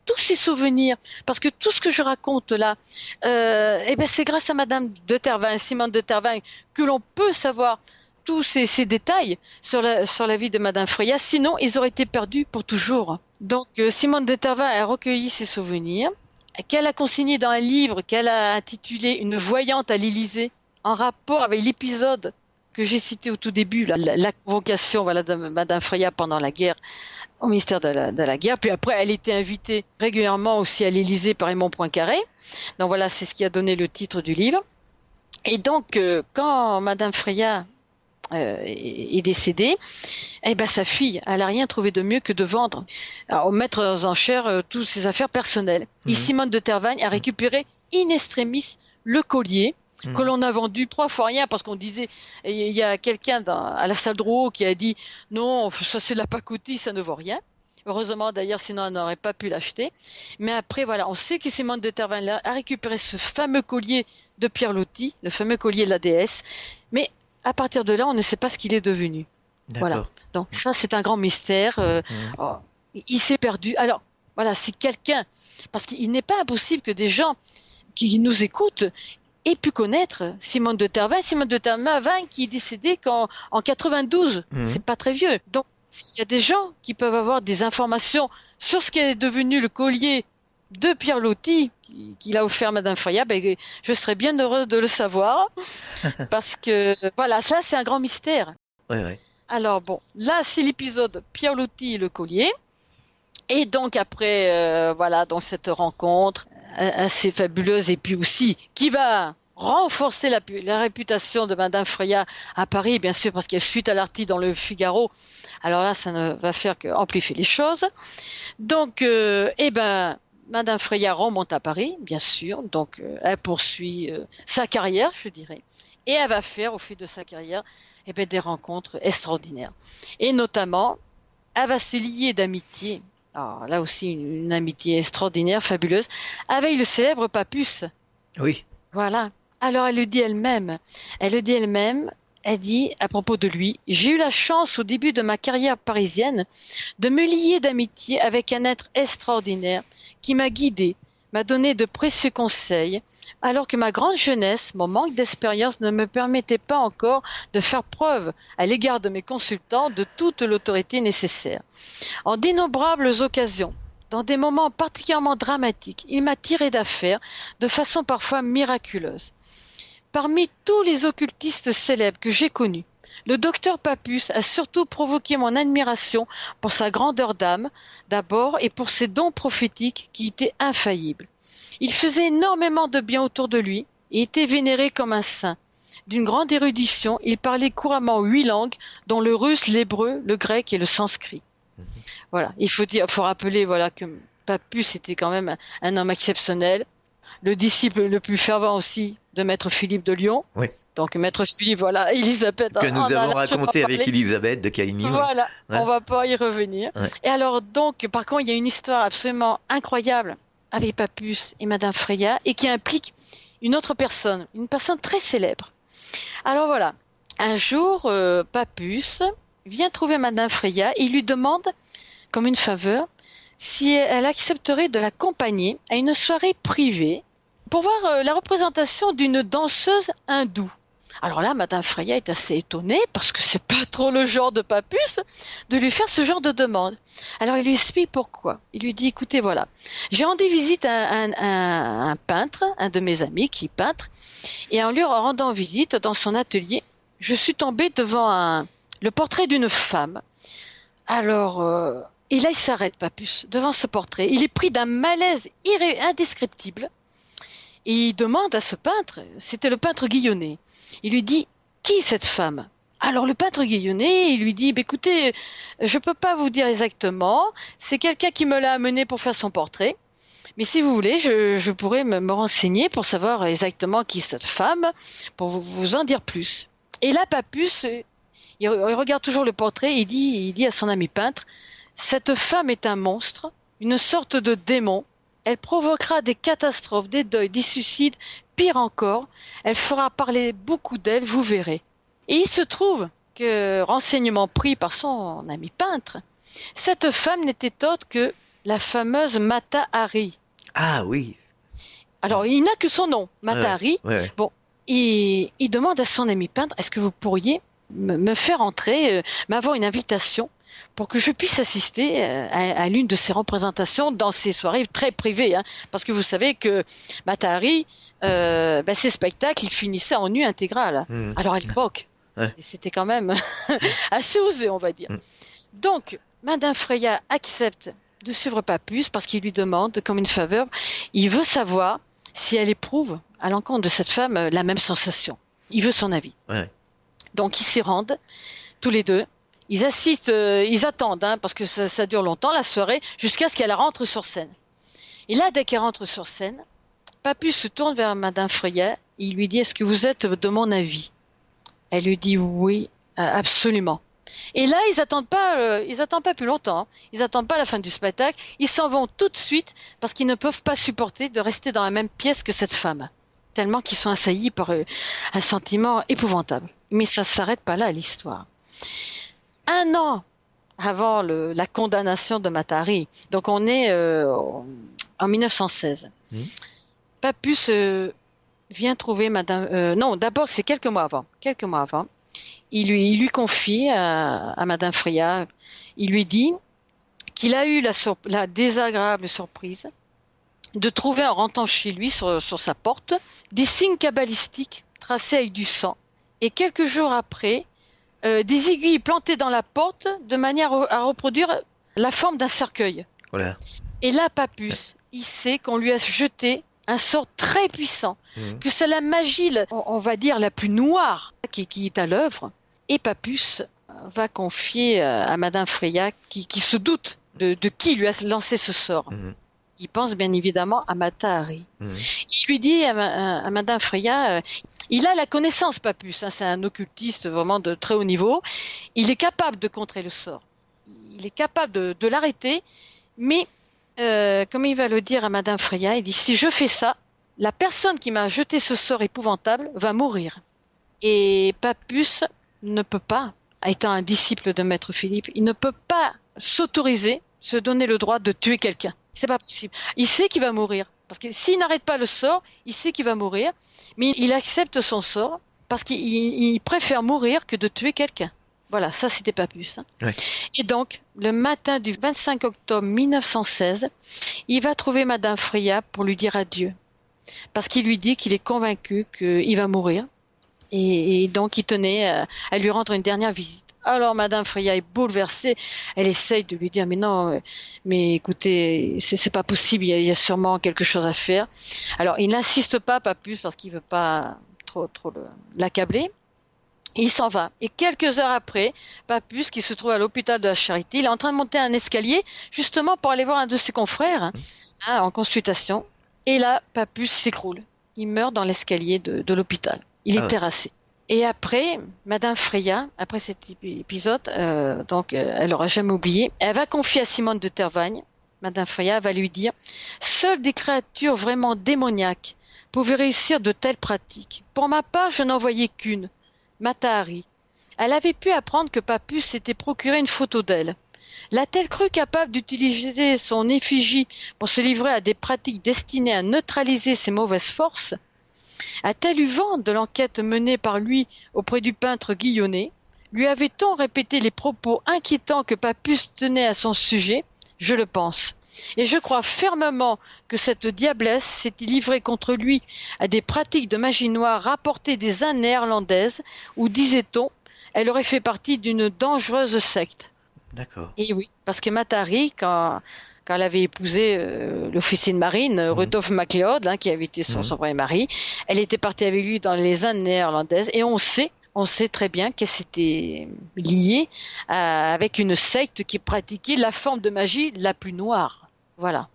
tous ses souvenirs. Parce que tout ce que je raconte là, c'est grâce à Madame de Tervagne, Simone de Tervagne, que l'on peut savoir tous ces détails sur la vie de Madame Freya, sinon ils auraient été perdus pour toujours. Donc Simone de Tervin a recueilli ses souvenirs, qu'elle a consigné dans un livre qu'elle a intitulé Une voyante à l'Élysée, en rapport avec l'épisode que j'ai cité au tout début, la convocation de Madame Freya pendant la guerre au ministère de la guerre. Puis après, elle était invitée régulièrement aussi à l'Élysée par Raymond Poincaré. Donc voilà, c'est ce qui a donné le titre du livre. Et donc, quand Madame Freya est décédée, eh ben sa fille, elle a rien trouvé de mieux que de vendre, au mettre aux enchères toutes ses affaires personnelles. Et Simone de Tervagne a récupéré in extremis le collier que l'on a vendu 3 fois rien, parce qu'on disait, il y a quelqu'un à la salle de Rouault qui a dit non, ça c'est de la pacotille, ça ne vaut rien. Heureusement d'ailleurs, sinon on n'aurait pas pu l'acheter. Mais après, voilà, on sait que Simone de Tervagne a récupéré ce fameux collier de Pierre Loti, le fameux collier de la déesse. Mais à partir de là, on ne sait pas ce qu'il est devenu. D'accord. Voilà. Donc ça, c'est un grand mystère. Il s'est perdu. Alors, voilà, c'est quelqu'un, parce qu'il n'est pas impossible que des gens qui nous écoutent aient pu connaître Simone de Tervagne. Simone de Tervagne qui est décédée en 92. C'est pas très vieux. Donc, il y a des gens qui peuvent avoir des informations sur ce qu'est devenu le collier de Pierre Loti qu'il a offert à Madame Freya. Ben, je serais bien heureuse de le savoir parce que voilà, ça c'est un grand mystère. Ouais. Alors bon, là c'est l'épisode Pierre Loti et le collier. Et donc après, voilà, donc cette rencontre assez fabuleuse et puis aussi qui va renforcer la réputation de Madame Freya à Paris, bien sûr, parce qu'il y a suite à l'article dans le Figaro. Alors là, ça ne va faire qu'amplifier les choses. Donc, Madame Freya remonte à Paris, bien sûr. Donc, elle poursuit sa carrière, je dirais. Et elle va faire, au fil de sa carrière, des rencontres extraordinaires. Et notamment, elle va se lier d'amitié. Alors là aussi, une amitié extraordinaire, fabuleuse, avec le célèbre Papus. Oui. Voilà. Alors, elle le dit elle-même, elle dit à propos de lui, j'ai eu la chance au début de ma carrière parisienne de me lier d'amitié avec un être extraordinaire qui m'a guidée, m'a donné de précieux conseils, alors que ma grande jeunesse, mon manque d'expérience ne me permettait pas encore de faire preuve à l'égard de mes consultants de toute l'autorité nécessaire. En d'innombrables occasions, dans des moments particulièrement dramatiques, il m'a tiré d'affaire de façon parfois miraculeuse. Parmi tous les occultistes célèbres que j'ai connus, le docteur Papus a surtout provoqué mon admiration pour sa grandeur d'âme, d'abord, et pour ses dons prophétiques qui étaient infaillibles. Il faisait énormément de bien autour de lui et était vénéré comme un saint. D'une grande érudition, il parlait couramment 8 langues, dont le russe, l'hébreu, le grec et le sanskrit. Voilà, il faut rappeler que Papus était quand même un homme exceptionnel, le disciple le plus fervent aussi de Maître Philippe de Lyon. Oui. Donc Maître Philippe, voilà, Élisabeth. Que nous avons raconté avec Élisabeth de Caligny. Voilà, ouais. On va pas y revenir. Ouais. Et alors donc, par contre, il y a une histoire absolument incroyable avec Papus et Madame Freya et qui implique une autre personne, une personne très célèbre. Alors voilà, un jour, Papus vient trouver Madame Freya et il lui demande, comme une faveur, si elle accepterait de l'accompagner à une soirée privée pour voir la représentation d'une danseuse hindoue. Alors là, Madame Freya est assez étonnée parce que c'est pas trop le genre de Papus de lui faire ce genre de demande. Alors il lui explique pourquoi. Il lui dit, écoutez, voilà, j'ai rendu visite à un peintre, un de mes amis qui est peintre, et en lui rendant visite dans son atelier, je suis tombée devant le portrait d'une femme. Alors, et là il s'arrête, Papus, devant ce portrait. Il est pris d'un malaise indescriptible. Et il demande à ce peintre, c'était le peintre Guillonnet, il lui dit, qui est cette femme? Alors le peintre Guillonnet, il lui dit, écoutez, je peux pas vous dire exactement, c'est quelqu'un qui me l'a amené pour faire son portrait, mais si vous voulez, je pourrais me renseigner pour savoir exactement qui est cette femme, pour vous en dire plus. Et là, Papus, il regarde toujours le portrait, il dit à son ami peintre, cette femme est un monstre, une sorte de démon. Elle provoquera des catastrophes, des deuils, des suicides, pire encore, elle fera parler beaucoup d'elle, vous verrez. Et il se trouve que, renseignement pris par son ami peintre, cette femme n'était autre que la fameuse Mata Hari. Ah oui. Alors, il n'a que son nom, Mata Hari. Ouais. Bon, il demande à son ami peintre, est-ce que vous pourriez me faire entrer, m'avoir une invitation pour que je puisse assister à l'une de ses représentations dans ces soirées très privées. Hein, parce que vous savez que Mata Hari, ses spectacles, ils finissaient en nu intégral. Alors à l'époque, c'était quand même assez osé, on va dire. Donc, Madame Freya accepte de suivre Papus parce qu'il lui demande, comme une faveur, il veut savoir si elle éprouve à l'encontre de cette femme la même sensation. Il veut son avis. Ouais. Donc ils s'y rendent, tous les deux. Ils assistent, ils attendent, hein, parce que ça dure longtemps la soirée, jusqu'à ce qu'elle rentre sur scène. Et là, dès qu'elle rentre sur scène, Papus se tourne vers Madame Freya. Il lui dit, est-ce que vous êtes de mon avis? Elle lui dit oui, absolument. Et là, ils attendent pas plus longtemps. Hein. Ils attendent pas la fin du spectacle. Ils s'en vont tout de suite parce qu'ils ne peuvent pas supporter de rester dans la même pièce que cette femme. Tellement qu'ils sont assaillis par un sentiment épouvantable. Mais ça s'arrête pas là, l'histoire. 1 an avant la condamnation de Mata Hari, donc on est en 1916. Papus vient trouver Madame... non, d'abord, c'est quelques mois avant. Il lui confie à Madame Freya, il lui dit qu'il a eu la désagréable surprise de trouver en rentrant chez lui sur sa porte des signes cabalistiques tracés avec du sang et quelques jours après des aiguilles plantées dans la porte de manière à reproduire la forme d'un cercueil. Voilà. Et là, Papus, il sait qu'on lui a jeté un sort très puissant, que c'est la magie, on va dire, la plus noire qui est à l'œuvre. Et Papus va confier à Madame Freya qui se doute de qui lui a lancé ce sort. Il pense bien évidemment à Mata Hari. Il lui dit à Madame Freya, il a la connaissance, Papus, hein, c'est un occultiste vraiment de très haut niveau, il est capable de contrer le sort. Il est capable de l'arrêter, mais comme il va le dire à Madame Freya, il dit, si je fais ça, la personne qui m'a jeté ce sort épouvantable va mourir. Et Papus ne peut pas, étant un disciple de Maître Philippe, il ne peut pas s'autoriser, se donner le droit de tuer quelqu'un. C'est pas possible. Il sait qu'il va mourir. Parce que s'il n'arrête pas le sort, il sait qu'il va mourir. Mais il accepte son sort parce qu'il préfère mourir que de tuer quelqu'un. Voilà, ça c'était Papus. Hein. Ouais. Et donc, le matin du 25 octobre 1916, il va trouver Madame Freya pour lui dire adieu. Parce qu'il lui dit qu'il est convaincu qu'il va mourir. Et donc, il tenait à lui rendre une dernière visite. Alors, Madame Freya est bouleversée. Elle essaye de lui dire, mais non, mais écoutez, c'est pas possible, il y a sûrement quelque chose à faire. Alors, il n'insiste pas, Papus, parce qu'il veut pas trop l'accabler. Il s'en va. Et quelques heures après, Papus, qui se trouve à l'hôpital de la Charité, il est en train de monter un escalier, justement pour aller voir un de ses confrères, hein, en consultation. Et là, Papus s'écroule. Il meurt dans l'escalier de l'hôpital. Il est terrassé. Et après, Madame Freya, après cet épisode, elle n'aura jamais oublié, elle va confier à Simone de Tervagne, Madame Freya va lui dire « Seules des créatures vraiment démoniaques pouvaient réussir de telles pratiques. Pour ma part, je n'en voyais qu'une, Mata Hari. Elle avait pu apprendre que Papus s'était procuré une photo d'elle. L'a-t-elle cru capable d'utiliser son effigie pour se livrer à des pratiques destinées à neutraliser ses mauvaises forces ? A-t-elle eu vent de l'enquête menée par lui auprès du peintre Guillonnet? Lui avait-on répété les propos inquiétants que Papus tenait à son sujet? Je le pense. Et je crois fermement que cette diablesse s'était livrée contre lui à des pratiques de magie noire rapportées des Indes néerlandaises, où, disait-on, elle aurait fait partie d'une dangereuse secte. D'accord. Et oui, parce que Mata Hari, quand elle avait épousé l'officier de marine, Rudolf MacLeod, hein, qui avait été son premier mari, elle était partie avec lui dans les Indes néerlandaises, et on sait très bien qu'elle s'était liée avec une secte qui pratiquait la forme de magie la plus noire. Voilà.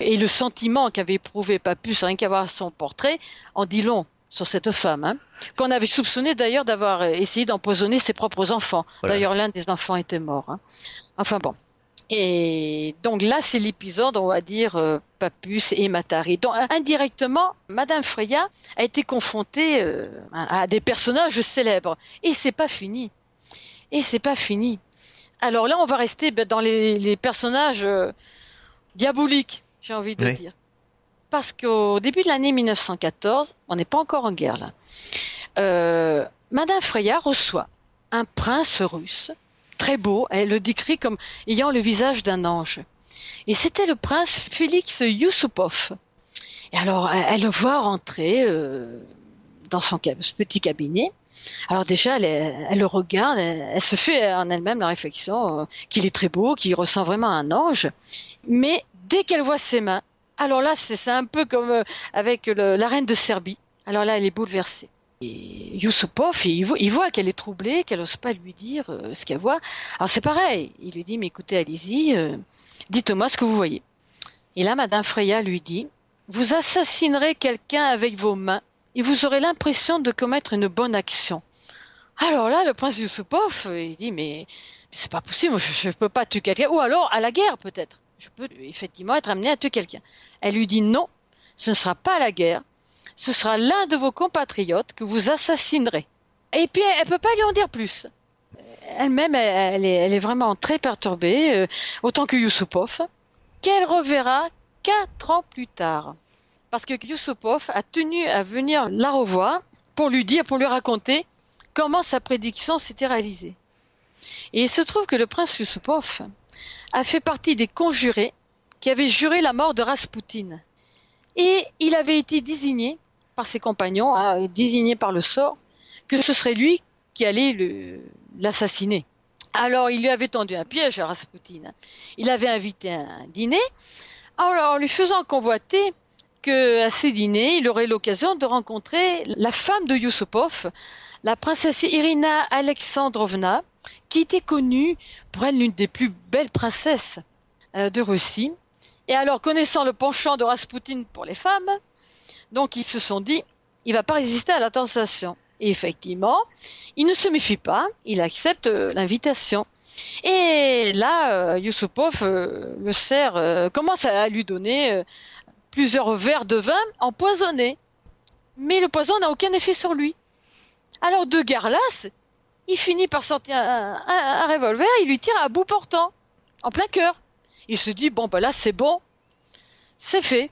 Et le sentiment qu'avait éprouvé Papus, rien qu'à voir son portrait, en dit long sur cette femme, hein, qu'on avait soupçonné d'ailleurs d'avoir essayé d'empoisonner ses propres enfants. Voilà. D'ailleurs, l'un des enfants était mort. Hein. Enfin bon. Et donc là, c'est l'épisode, on va dire, Papus et Mata Hari. Donc indirectement, Madame Freya a été confrontée à des personnages célèbres. Et c'est pas fini. Alors là, on va rester dans les personnages diaboliques, j'ai envie de dire. Parce qu'au début de l'année 1914, on n'est pas encore en guerre là, Madame Freya reçoit un prince russe, très beau, elle le décrit comme ayant le visage d'un ange. Et c'était le prince Félix Yusupov. Et alors, elle le voit rentrer dans ce petit cabinet. Alors déjà, elle le regarde, elle se fait en elle-même la réflexion qu'il est très beau, qu'il ressemble vraiment à un ange. Mais dès qu'elle voit ses mains, alors là, c'est un peu comme avec la reine de Serbie. Alors là, elle est bouleversée. Et Yusupov, il voit qu'elle est troublée, qu'elle n'ose pas lui dire ce qu'elle voit. Alors c'est pareil, il lui dit, mais écoutez, allez-y, dites-moi ce que vous voyez. Et là, Madame Freya lui dit, vous assassinerez quelqu'un avec vos mains et vous aurez l'impression de commettre une bonne action. Alors là, le prince Yusupov, il dit, mais c'est pas possible, je ne peux pas tuer quelqu'un. Ou alors, à la guerre peut-être. Je peux effectivement être amené à tuer quelqu'un. Elle lui dit, non, ce ne sera pas à la guerre. Ce sera l'un de vos compatriotes que vous assassinerez. Et puis, elle ne peut pas lui en dire plus. Elle-même, elle est vraiment très perturbée, autant que Yusupov, qu'elle reverra 4 ans plus tard. Parce que Yusupov a tenu à venir la revoir pour lui raconter comment sa prédiction s'était réalisée. Et il se trouve que le prince Yusupov a fait partie des conjurés qui avaient juré la mort de Raspoutine. Et il avait été désigné par ses compagnons, désigné par le sort, que ce serait lui qui allait l'assassiner. Alors il lui avait tendu un piège à Raspoutine. Il avait invité à un dîner, alors en lui faisant convoiter qu'à ce dîner, il aurait l'occasion de rencontrer la femme de Yusupov, la princesse Irina Alexandrovna, qui était connue pour être l'une des plus belles princesses de Russie. Et alors, connaissant le penchant de Raspoutine pour les femmes, donc ils se sont dit, il va pas résister à la tentation. Et effectivement, il ne se méfie pas, il accepte l'invitation. Et là, Yusupov, le cerf, commence à lui donner plusieurs verres de vin empoisonnés. Mais le poison n'a aucun effet sur lui. Alors, de guerre lasse, il finit par sortir un revolver, il lui tire à bout portant, en plein cœur. Il se dit, bon, ben là, c'est bon, c'est fait.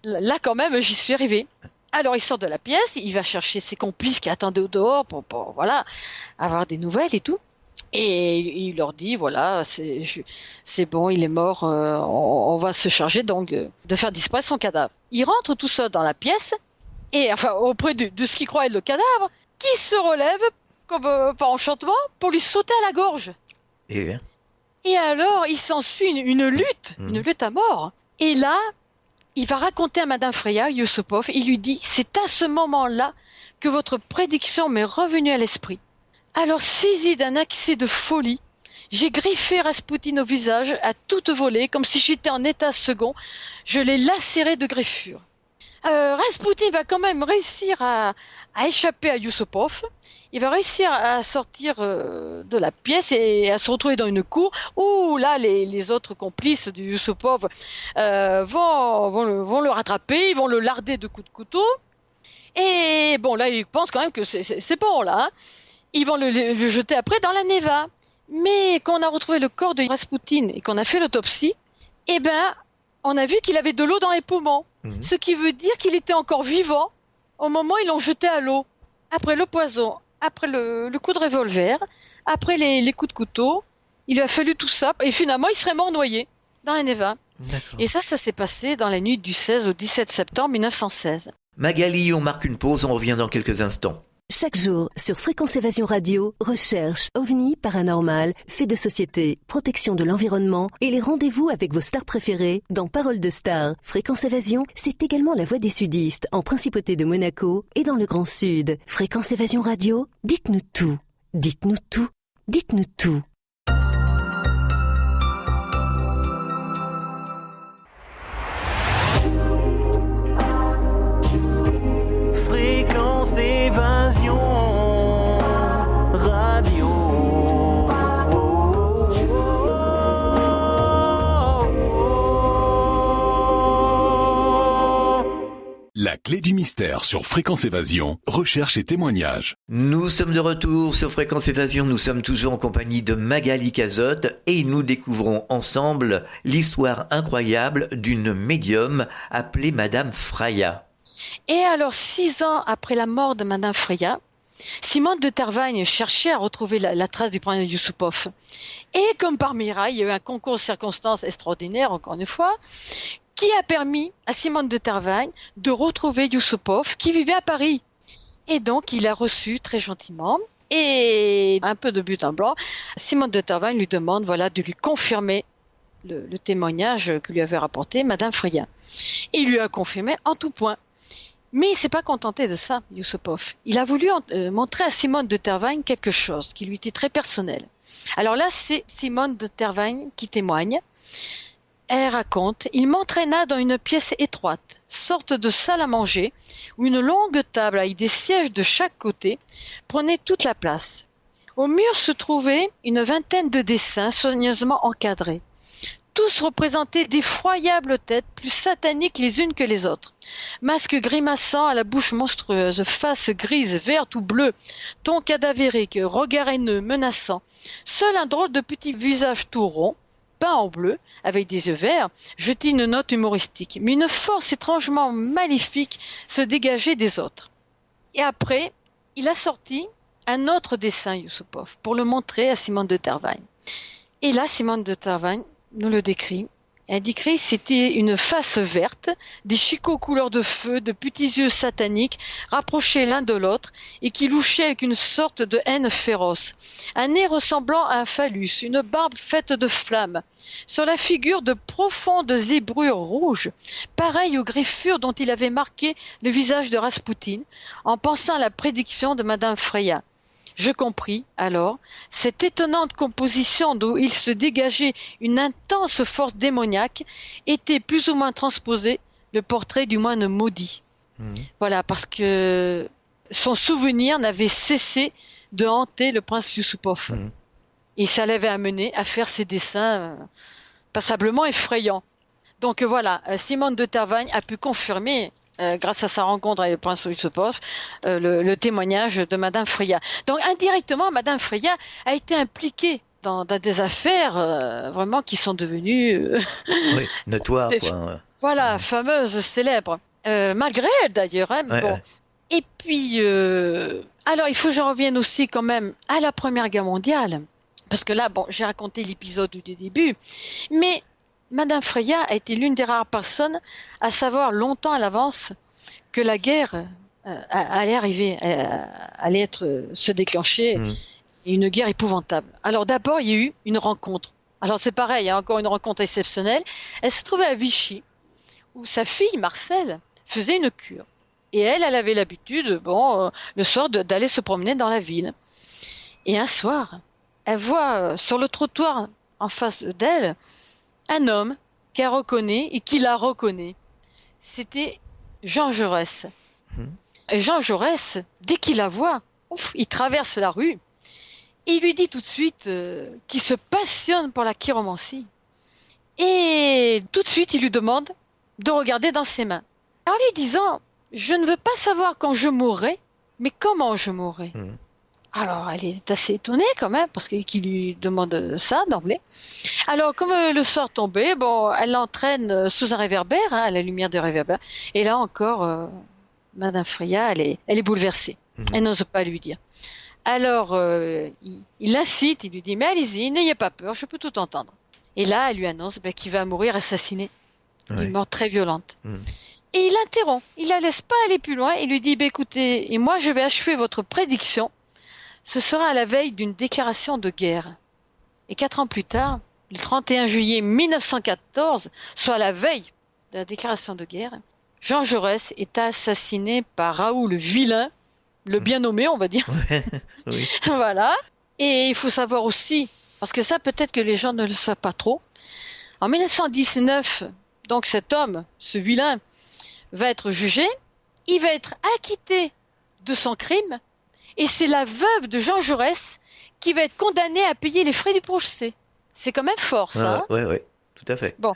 Là, quand même, j'y suis arrivé. Alors, il sort de la pièce, il va chercher ses complices qui attendaient au dehors pour voilà, avoir des nouvelles et tout. Et il leur dit, voilà, c'est bon, il est mort, on va se charger donc de faire disparaître son cadavre. Il rentre tout seul dans la pièce, et enfin, auprès de ce qu'il croit être le cadavre, qui se relève, comme par enchantement, pour lui sauter à la gorge. Et alors, il s'ensuit une lutte à mort. Et là, il va raconter à Madame Freya, Yusupov, il lui dit, c'est à ce moment-là que votre prédiction m'est revenue à l'esprit. Alors, saisi d'un accès de folie, j'ai griffé Raspoutine au visage à toute volée, comme si j'étais en état second. Je l'ai lacéré de griffures. Raspoutine va quand même réussir à échapper à Yusupov. Il va réussir à sortir de la pièce et à se retrouver dans une cour où là les autres complices du Yusupov vont le rattraper, ils vont le larder de coups de couteau. Et bon, là, ils pensent quand même que c'est bon, là. Ils vont le jeter après dans la Neva. Mais quand on a retrouvé le corps de Raspoutine et qu'on a fait l'autopsie, eh ben, on a vu qu'il avait de l'eau dans les poumons. Ce qui veut dire qu'il était encore vivant au moment où ils l'ont jeté à l'eau. Après le poison, après le coup de revolver, après les coups de couteau, il lui a fallu tout ça. Et finalement, il serait mort noyé dans la Neva. D'accord. Et ça s'est passé dans la nuit du 16 au 17 septembre 1916. Magali, on marque une pause, on revient dans quelques instants. Chaque jour, sur Fréquence Évasion Radio, recherche, ovni, paranormal, faits de société, protection de l'environnement et les rendez-vous avec vos stars préférées dans Paroles de Stars. Fréquence Évasion, c'est également la voix des sudistes en Principauté de Monaco et dans le Grand Sud. Fréquence Évasion Radio, dites-nous tout. Dites-nous tout. Dites-nous tout. Fréquence Évasion Radio. La clé du mystère sur Fréquence Évasion, recherche et témoignages. Nous sommes de retour sur Fréquence Évasion, nous sommes toujours en compagnie de Magali Cazotte et nous découvrons ensemble l'histoire incroyable d'une médium appelée Madame Freya. Et alors, 6 ans après la mort de Madame Freya, Simone de Tervagne cherchait à retrouver la trace du prince Yusupov. Et comme par miracle, il y a eu un concours de circonstances extraordinaire, encore une fois, qui a permis à Simone de Tervagne de retrouver Yusupov, qui vivait à Paris. Et donc, il a reçu très gentiment, et un peu de but en blanc, Simone de Tervagne lui demande de lui confirmer le témoignage que lui avait rapporté Madame Freya. Il lui a confirmé en tout point. Mais il ne s'est pas contenté de ça, Yusupov. Il a voulu montrer à Simone de Tervagne quelque chose qui lui était très personnel. Alors là, c'est Simone de Tervagne qui témoigne. Elle raconte, il m'entraîna dans une pièce étroite, sorte de salle à manger, où une longue table avec des sièges de chaque côté prenait toute la place. Au mur se trouvaient une vingtaine de dessins soigneusement encadrés. Tous représentaient d'effroyables têtes, plus sataniques les unes que les autres. Masques grimaçants à la bouche monstrueuse, faces grises, vertes ou bleues, tons cadavériques, regards haineux, menaçants. Seul un drôle de petit visage tout rond, peint en bleu, avec des yeux verts, jetait une note humoristique. Mais une force étrangement maléfique se dégageait des autres. Et après, il a sorti un autre dessin, Yusupov, pour le montrer à Simone de Tervagne. Et là, Simone de Tervagne nous le décrit. Elle décrit, c'était une face verte, des chicots couleur de feu, de petits yeux sataniques, rapprochés l'un de l'autre, et qui louchaient avec une sorte de haine féroce. Un nez ressemblant à un phallus, une barbe faite de flammes. Sur la figure, de profondes zébrures rouges, pareilles aux griffures dont il avait marqué le visage de Raspoutine, en pensant à la prédiction de Madame Freya. Je compris, alors, cette étonnante composition d'où il se dégageait une intense force démoniaque était plus ou moins transposée le portrait du moine maudit. Voilà, parce que son souvenir n'avait cessé de hanter le prince Yusupov. Et ça l'avait amené à faire ces dessins passablement effrayants. Donc voilà, Simone de Tervagne a pu confirmer grâce à sa rencontre avec le prince Yusupov, le témoignage de Madame Freya. Donc indirectement, Madame Freya a été impliquée dans des affaires vraiment qui sont devenues notoires. Quoi. Voilà, fameuses, célèbres. Malgré elle d'ailleurs. Hein, bon. Et puis, alors il faut que je revienne aussi quand même à la Première Guerre mondiale. Parce que là, bon, j'ai raconté l'épisode du début. Mais Madame Freya a été l'une des rares personnes à savoir longtemps à l'avance que la guerre allait arriver, allait se déclencher, une guerre épouvantable. Alors d'abord, il y a eu une rencontre. Alors c'est pareil, il y a encore une rencontre exceptionnelle. Elle se trouvait à Vichy, où sa fille, Marcelle, faisait une cure. Et elle avait l'habitude, le soir, d'aller se promener dans la ville. Et un soir, elle voit sur le trottoir en face d'elle un homme qu'elle reconnaît et qui la reconnaît. C'était Jean Jaurès. Et Jean Jaurès, dès qu'il la voit, il traverse la rue et il lui dit tout de suite qu'il se passionne pour la chiromancie. Et tout de suite, il lui demande de regarder dans ses mains. En lui disant, je ne veux pas savoir quand je mourrai, mais comment je mourrai. Alors, elle est assez étonnée quand même, parce qu'il lui demande ça d'emblée. Alors, comme le soir tombait, elle l'entraîne sous un réverbère, à la lumière du réverbère. Et là encore, Madame Freya, elle est bouleversée. Elle n'ose pas lui dire. Alors, il l'incite, il lui dit, mais allez-y, n'ayez pas peur, je peux tout entendre. Et là, elle lui annonce qu'il va mourir assassiné, d'une mort très violente. Et il l'interrompt, il la laisse pas aller plus loin, il lui dit, écoutez, et moi je vais achever votre prédiction. Ce sera à la veille d'une déclaration de guerre. Et 4 ans plus tard, le 31 juillet 1914, soit la veille de la déclaration de guerre, Jean Jaurès est assassiné par Raoul Villain, le bien nommé, on va dire. Oui. Voilà. Et il faut savoir aussi, parce que ça peut-être que les gens ne le savent pas trop, en 1919, donc cet homme, ce Villain, va être jugé, il va être acquitté de son crime, et c'est la veuve de Jean Jaurès qui va être condamnée à payer les frais du procès. C'est quand même fort, ça. Oui, tout à fait. Bon.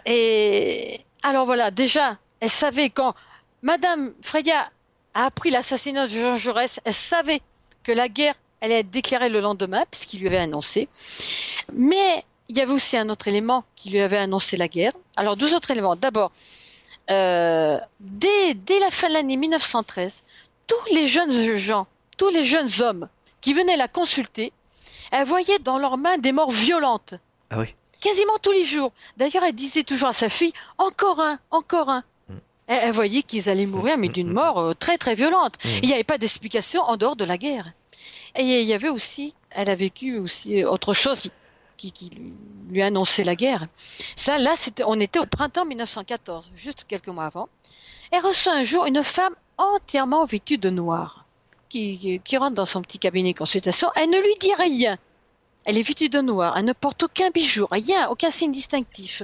Et alors voilà, déjà, elle savait quand Madame Freya a appris l'assassinat de Jean Jaurès, elle savait que la guerre allait être déclarée le lendemain, puisqu'il lui avait annoncé. Mais il y avait aussi un autre élément qui lui avait annoncé la guerre. Alors, 2 autres éléments. D'abord, dès la fin de l'année 1913, tous les jeunes gens tous les jeunes hommes qui venaient la consulter, elle voyait dans leurs mains des morts violentes. Ah oui. Quasiment tous les jours. D'ailleurs, elle disait toujours à sa fille, encore un, encore un. Elle voyait qu'ils allaient mourir, mais d'une mort très très violente. Il n'y avait pas d'explication en dehors de la guerre. Et il y avait aussi, elle a vécu aussi autre chose qui lui annonçait la guerre. Ça, là, on était au printemps 1914, juste quelques mois avant. Elle reçoit un jour une femme entièrement vêtue de noir, qui rentre dans son petit cabinet de consultation. Elle ne lui dit rien. Elle est vêtue de noir, elle ne porte aucun bijou, rien, aucun signe distinctif.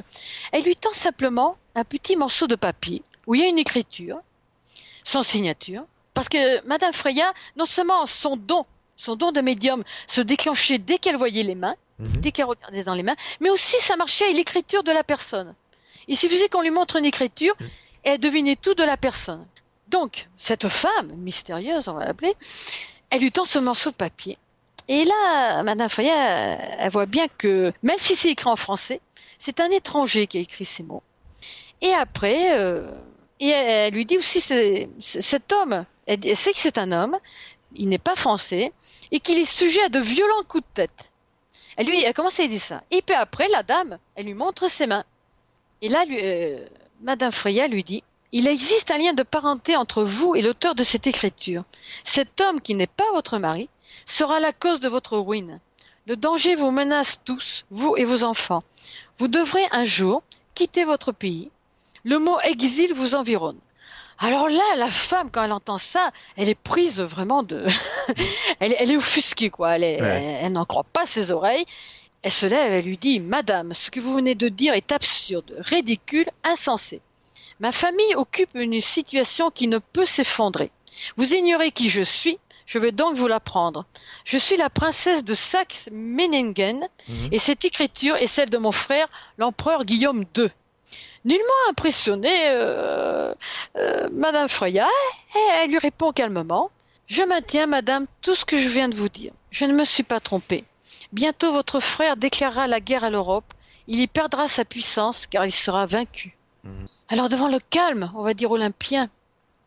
Elle lui tend simplement un petit morceau de papier où il y a une écriture, son signature, parce que Madame Freya, non seulement son don de médium se déclenchait dès qu'elle voyait les mains, dès qu'elle regardait dans les mains, mais aussi ça marchait avec l'écriture de la personne. Il suffisait qu'on lui montre une écriture et elle devinait tout de la personne. Donc, cette femme mystérieuse, on va l'appeler, elle lui tend ce morceau de papier. Et là, Madame Freya, elle voit bien que, même si c'est écrit en français, c'est un étranger qui a écrit ces mots. Et après, et elle lui dit aussi, cet homme, elle sait que c'est un homme, il n'est pas français, et qu'il est sujet à de violents coups de tête. Elle commence à lui dire ça. Et puis après, la dame, elle lui montre ses mains. Et là, Madame Freya lui dit, il existe un lien de parenté entre vous et l'auteur de cette écriture. Cet homme qui n'est pas votre mari sera la cause de votre ruine. Le danger vous menace tous, vous et vos enfants. Vous devrez un jour quitter votre pays. Le mot exil vous environne. Alors là, la femme, quand elle entend ça, elle est prise vraiment de... elle est offusquée, quoi. Elle n'en croit pas ses oreilles. Elle se lève, elle lui dit, Madame, ce que vous venez de dire est absurde, ridicule, insensé. Ma famille occupe une situation qui ne peut s'effondrer. Vous ignorez qui je suis, je vais donc vous l'apprendre. Je suis la princesse de Saxe-Meiningen et cette écriture est celle de mon frère, l'empereur Guillaume II. Nullement impressionnée, Madame Freya, elle lui répond calmement. Je maintiens, Madame, tout ce que je viens de vous dire. Je ne me suis pas trompée. Bientôt votre frère déclarera la guerre à l'Europe. Il y perdra sa puissance car il sera vaincu. Alors devant le calme, on va dire olympien,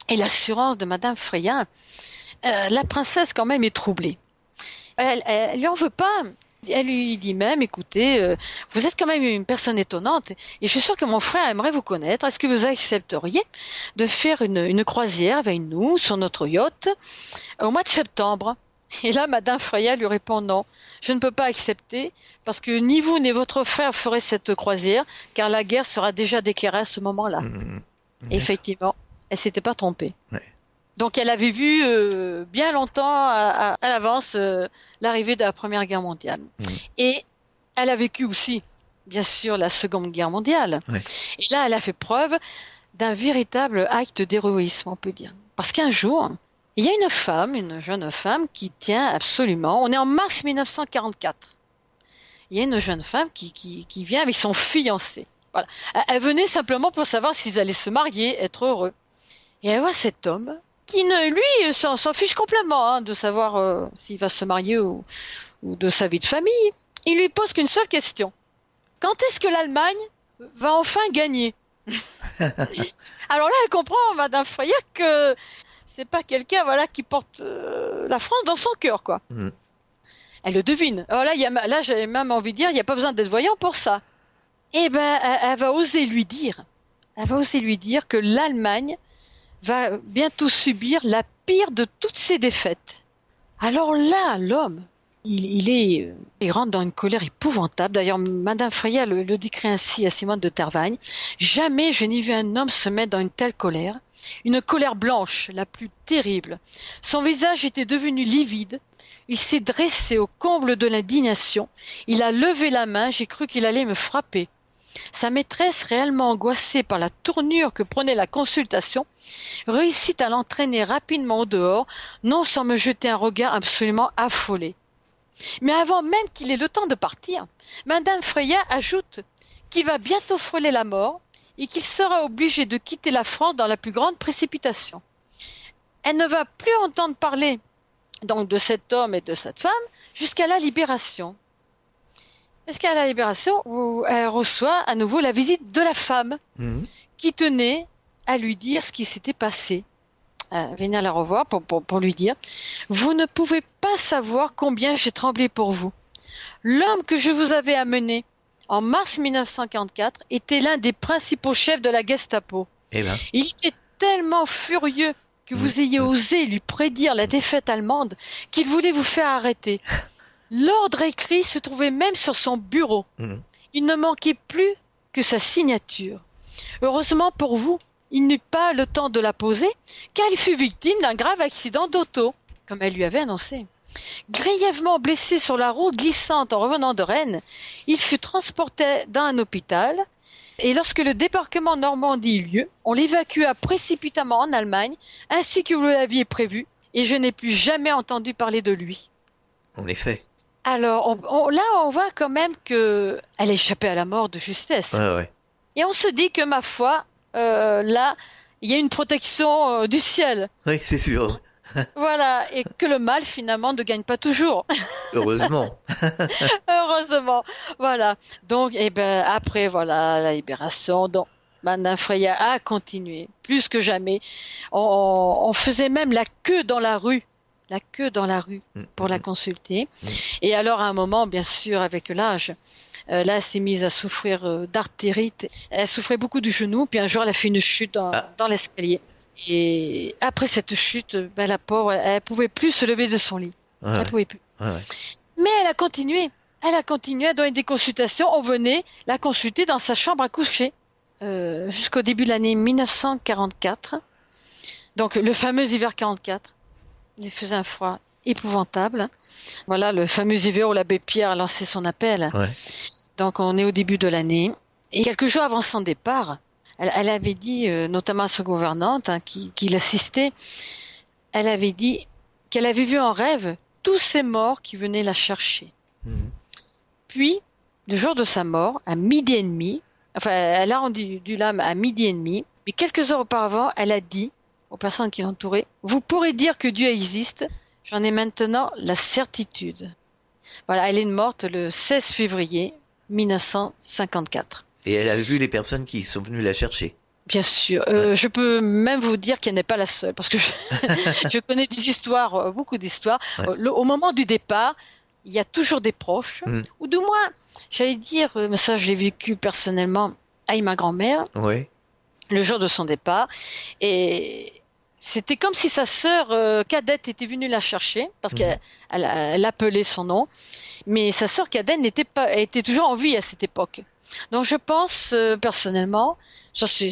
et l'assurance de Madame Freya, la princesse quand même est troublée. Elle lui en veut pas. Elle lui dit même, écoutez, vous êtes quand même une personne étonnante et je suis sûre que mon frère aimerait vous connaître. Est-ce que vous accepteriez de faire une croisière avec nous sur notre yacht au mois de septembre? Et là, Madame Freya lui répond non, je ne peux pas accepter parce que ni vous ni votre frère ferez cette croisière car la guerre sera déjà déclarée à ce moment-là. Et effectivement, elle s'était pas trompée. Ouais. Donc elle avait vu bien longtemps à l'avance l'arrivée de la Première Guerre mondiale. Et elle a vécu aussi, bien sûr, la Seconde Guerre mondiale. Ouais. Et là, elle a fait preuve d'un véritable acte d'héroïsme, on peut dire. Parce qu'un jour, il y a une jeune femme qui tient absolument... On est en mars 1944. Il y a une jeune femme qui vient avec son fiancé. Voilà. Elle venait simplement pour savoir s'ils allaient se marier, être heureux. Et elle voit cet homme qui, lui, s'en fiche complètement de savoir s'il va se marier ou de sa vie de famille. Il lui pose qu'une seule question. Quand est-ce que l'Allemagne va enfin gagner? Alors là, elle comprend, Madame Freya, que c'est pas quelqu'un qui porte la France dans son cœur, quoi. Elle le devine. Alors là, j'ai même envie de dire, il n'y a pas besoin d'être voyant pour ça. Eh ben, elle va oser lui dire que l'Allemagne va bientôt subir la pire de toutes ses défaites. Alors là, l'homme, il rentre dans une colère épouvantable. D'ailleurs, Madame Freya le décrit ainsi à Simone de Tervagne. Jamais je n'ai vu un homme se mettre dans une telle colère. Une colère blanche, la plus terrible. Son visage était devenu livide. Il s'est dressé au comble de l'indignation. Il a levé la main, j'ai cru qu'il allait me frapper. Sa maîtresse, réellement angoissée par la tournure que prenait la consultation, réussit à l'entraîner rapidement au dehors, non sans me jeter un regard absolument affolé. Mais avant même qu'il ait le temps de partir, Madame Freya ajoute qu'il va bientôt frôler la mort et qu'il sera obligé de quitter la France dans la plus grande précipitation. Elle ne va plus entendre parler donc de cet homme et de cette femme jusqu'à la libération. Jusqu'à la libération où elle reçoit à nouveau la visite de la femme qui tenait à lui dire ce qui s'était passé. venir la revoir pour lui dire « Vous ne pouvez pas savoir combien j'ai tremblé pour vous. L'homme que je vous avais amené en mars 1944 était l'un des principaux chefs de la Gestapo. Eh ben. Il était tellement furieux que vous ayez osé lui prédire la défaite allemande qu'il voulait vous faire arrêter. L'ordre écrit se trouvait même sur son bureau. Il ne manquait plus que sa signature. Heureusement pour vous, il n'eut pas le temps de la poser, car il fut victime d'un grave accident d'auto, comme elle lui avait annoncé. Grièvement blessé sur la route glissante en revenant de Rennes, il fut transporté dans un hôpital, et lorsque le débarquement en Normandie eut lieu, on l'évacua précipitamment en Allemagne, ainsi que vous l'aviez prévu, et je n'ai plus jamais entendu parler de lui. En effet. Alors, là, on voit quand même qu'elle a échappé à la mort de justesse. Ouais. Et on se dit que, ma foi, là, il y a une protection du ciel. Oui, c'est sûr. Voilà, et que le mal, finalement, ne gagne pas toujours. Heureusement. Heureusement. Voilà. Donc, après, voilà, la libération, donc, Madame Freya a continué, plus que jamais. On faisait même la queue dans la rue pour la consulter. Et alors, à un moment, bien sûr, avec l'âge, là, elle s'est mise à souffrir d'artérite. Elle souffrait beaucoup du genou, puis un jour, elle a fait une chute dans l'escalier. Et après cette chute, la pauvre, elle pouvait plus se lever de son lit. Elle pouvait plus. Mais elle a continué. à donner des consultations. On venait la consulter dans sa chambre à coucher jusqu'au début de l'année 1944. Donc, le fameux hiver 44. Il faisait un froid épouvantable. Voilà, le fameux hiver où l'abbé Pierre a lancé son appel. Donc, on est au début de l'année. Et quelques jours avant son départ, elle avait dit, notamment à sa gouvernante qui l'assistait, elle avait dit qu'elle avait vu en rêve tous ces morts qui venaient la chercher. Puis, le jour de sa mort, à 12h30, elle a rendu l'âme à 12h30, mais quelques heures auparavant, elle a dit aux personnes qui l'entouraient, vous pourrez dire que Dieu existe, j'en ai maintenant la certitude. Voilà, elle est morte le 16 février 1954. Et elle a vu les personnes qui sont venues la chercher. Bien sûr. Je peux même vous dire qu'elle n'est pas la seule, parce que je connais des histoires, beaucoup d'histoires. Au moment du départ, il y a toujours des proches, ou du moins, j'allais dire, mais ça je l'ai vécu personnellement avec ma grand-mère, le jour de son départ, et c'était comme si sa sœur cadette était venue la chercher, parce qu'elle appelait son nom, mais sa sœur cadette elle était toujours en vie à cette époque. Donc je pense personnellement, ça c'est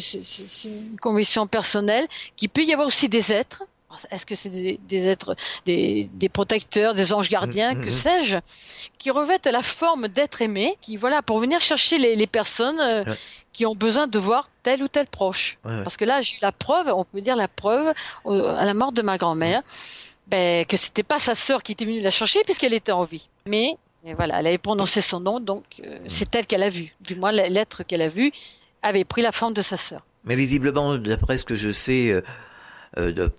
une conviction personnelle, qu'il peut y avoir aussi des êtres. Est-ce que c'est des êtres, des protecteurs, des anges gardiens, que sais-je, qui revêtent la forme d'êtres aimés, qui voilà pour venir chercher les personnes qui ont besoin de voir tel ou tel proche. Parce que là j'ai eu la preuve, on peut dire la preuve à la mort de ma grand-mère, que c'était pas sa sœur qui était venue la chercher puisqu'elle était en vie, mais et voilà, elle avait prononcé son nom, donc c'est elle qu'elle a vu. Du moins, l'être qu'elle a vu avait pris la forme de sa sœur. Mais visiblement, d'après ce que je sais,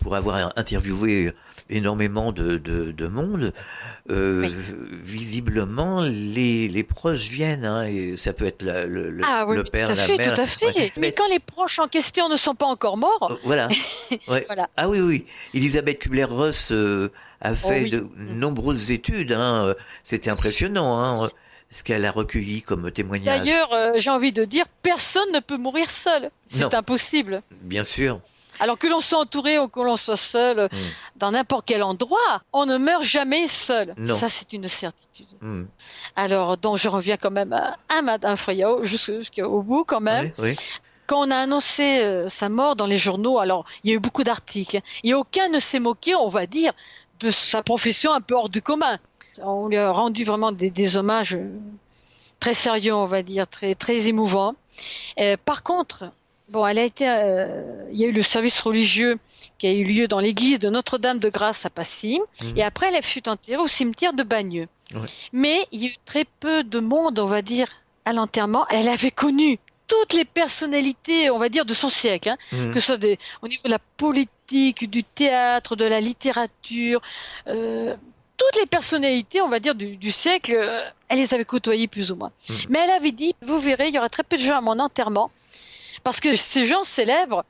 pour avoir interviewé énormément de monde, visiblement, les proches viennent, et ça peut être le père, la mère. Tout à fait. Mais quand les proches en question ne sont pas encore morts... voilà. Voilà. Ah oui. Elisabeth Kubler-Ross a fait de nombreuses études. C'était impressionnant, ce qu'elle a recueilli comme témoignage. D'ailleurs, j'ai envie de dire, personne ne peut mourir seul. C'est impossible. Bien sûr. Alors que l'on soit entouré ou que l'on soit seul dans n'importe quel endroit, on ne meurt jamais seul. Non. Ça, c'est une certitude. Alors, donc, je reviens quand même à Madame Freya jusqu'au bout quand même. Oui. Quand on a annoncé sa mort dans les journaux, alors il y a eu beaucoup d'articles et aucun ne s'est moqué, on va dire, de sa profession un peu hors du commun. On lui a rendu vraiment des hommages très sérieux, on va dire, très très émouvants. Par contre, elle a été, il y a eu le service religieux qui a eu lieu dans l'église de Notre-Dame de Grâce à Passy, et après elle fut enterrée au cimetière de Bagneux. Mais il y a eu très peu de monde, on va dire, à l'enterrement. Elle avait connu toutes les personnalités, on va dire, de son siècle, que ce soit au niveau de la politique, du théâtre, de la littérature, toutes les personnalités, on va dire, du siècle, elle les avait côtoyées plus ou moins. Mais elle avait dit, vous verrez, il y aura très peu de gens à mon enterrement, parce que ces gens célèbres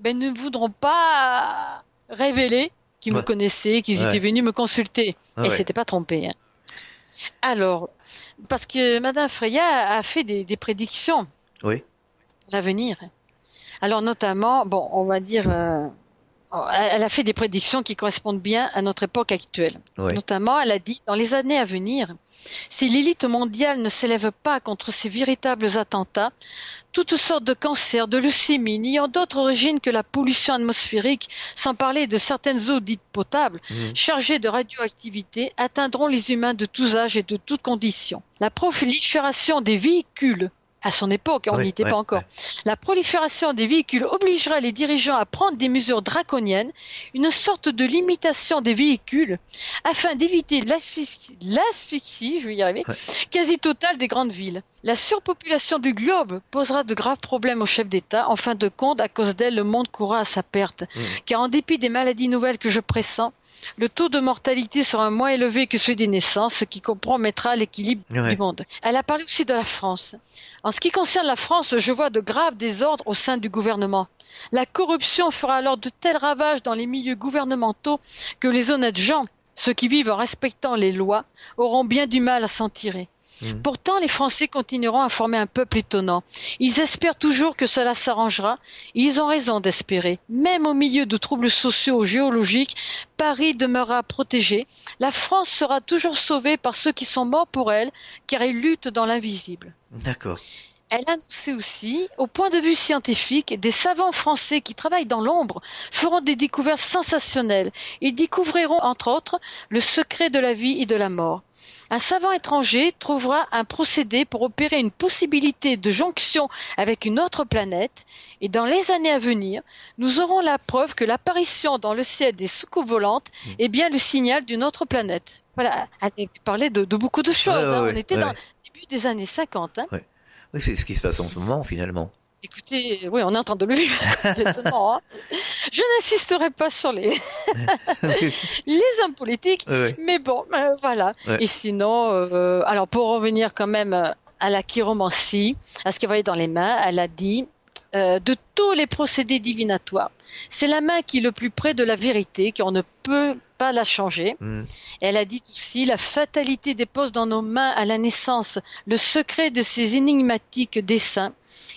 ne voudront pas révélé qu'ils me connaissaient, qu'ils étaient venus me consulter. Et c'était pas trompé. Hein. Alors, parce que Madame Freya a fait des prédictions. Oui. L'avenir. Alors notamment, bon, on va dire, elle a fait des prédictions qui correspondent bien à notre époque actuelle. Oui. Notamment, elle a dit, dans les années à venir, si l'élite mondiale ne s'élève pas contre ces véritables attentats, toutes sortes de cancers, de leucémies, n'ayant d'autre origine que la pollution atmosphérique, sans parler de certaines eaux dites potables, chargées de radioactivité, atteindront les humains de tous âges et de toutes conditions. La prolifération des véhicules, à son époque, on n'y était pas encore. La prolifération des véhicules obligera les dirigeants à prendre des mesures draconiennes, une sorte de limitation des véhicules, afin d'éviter l'asphyxie, je vais y arriver, quasi totale des grandes villes. La surpopulation du globe posera de graves problèmes aux chefs d'État. En fin de compte, à cause d'elle, le monde courra à sa perte. Car en dépit des maladies nouvelles que je pressens, le taux de mortalité sera moins élevé que celui des naissances, ce qui compromettra l'équilibre du monde. Elle a parlé aussi de la France. En ce qui concerne la France, je vois de graves désordres au sein du gouvernement. La corruption fera alors de tels ravages dans les milieux gouvernementaux que les honnêtes gens, ceux qui vivent en respectant les lois, auront bien du mal à s'en tirer. Pourtant, les Français continueront à former un peuple étonnant. Ils espèrent toujours que cela s'arrangera. Et ils ont raison d'espérer. Même au milieu de troubles sociaux géologiques, Paris demeurera protégé. La France sera toujours sauvée par ceux qui sont morts pour elle, car ils luttent dans l'invisible. D'accord. Elle a annoncé aussi, au point de vue scientifique, des savants français qui travaillent dans l'ombre feront des découvertes sensationnelles. Ils découvriront, entre autres, le secret de la vie et de la mort. Un savant étranger trouvera un procédé pour opérer une possibilité de jonction avec une autre planète et dans les années à venir, nous aurons la preuve que l'apparition dans le ciel des soucoupes volantes est bien le signal d'une autre planète. Voilà, elle parlait de beaucoup de choses. On était dans le début des années 50. Hein. Oui, c'est ce qui se passe en ce moment finalement. Écoutez, oui, on est en train de le vivre. Hein. Je n'insisterai pas sur les hommes politiques, mais bon, voilà. Et sinon, alors pour revenir quand même à la chiromancie, à ce qu'elle voyait dans les mains, elle a dit de tous les procédés divinatoires, c'est la main qui est le plus près de la vérité, qu'on ne peut pas la changer. Et elle a dit aussi la fatalité dépose dans nos mains à la naissance le secret de ces énigmatiques desseins.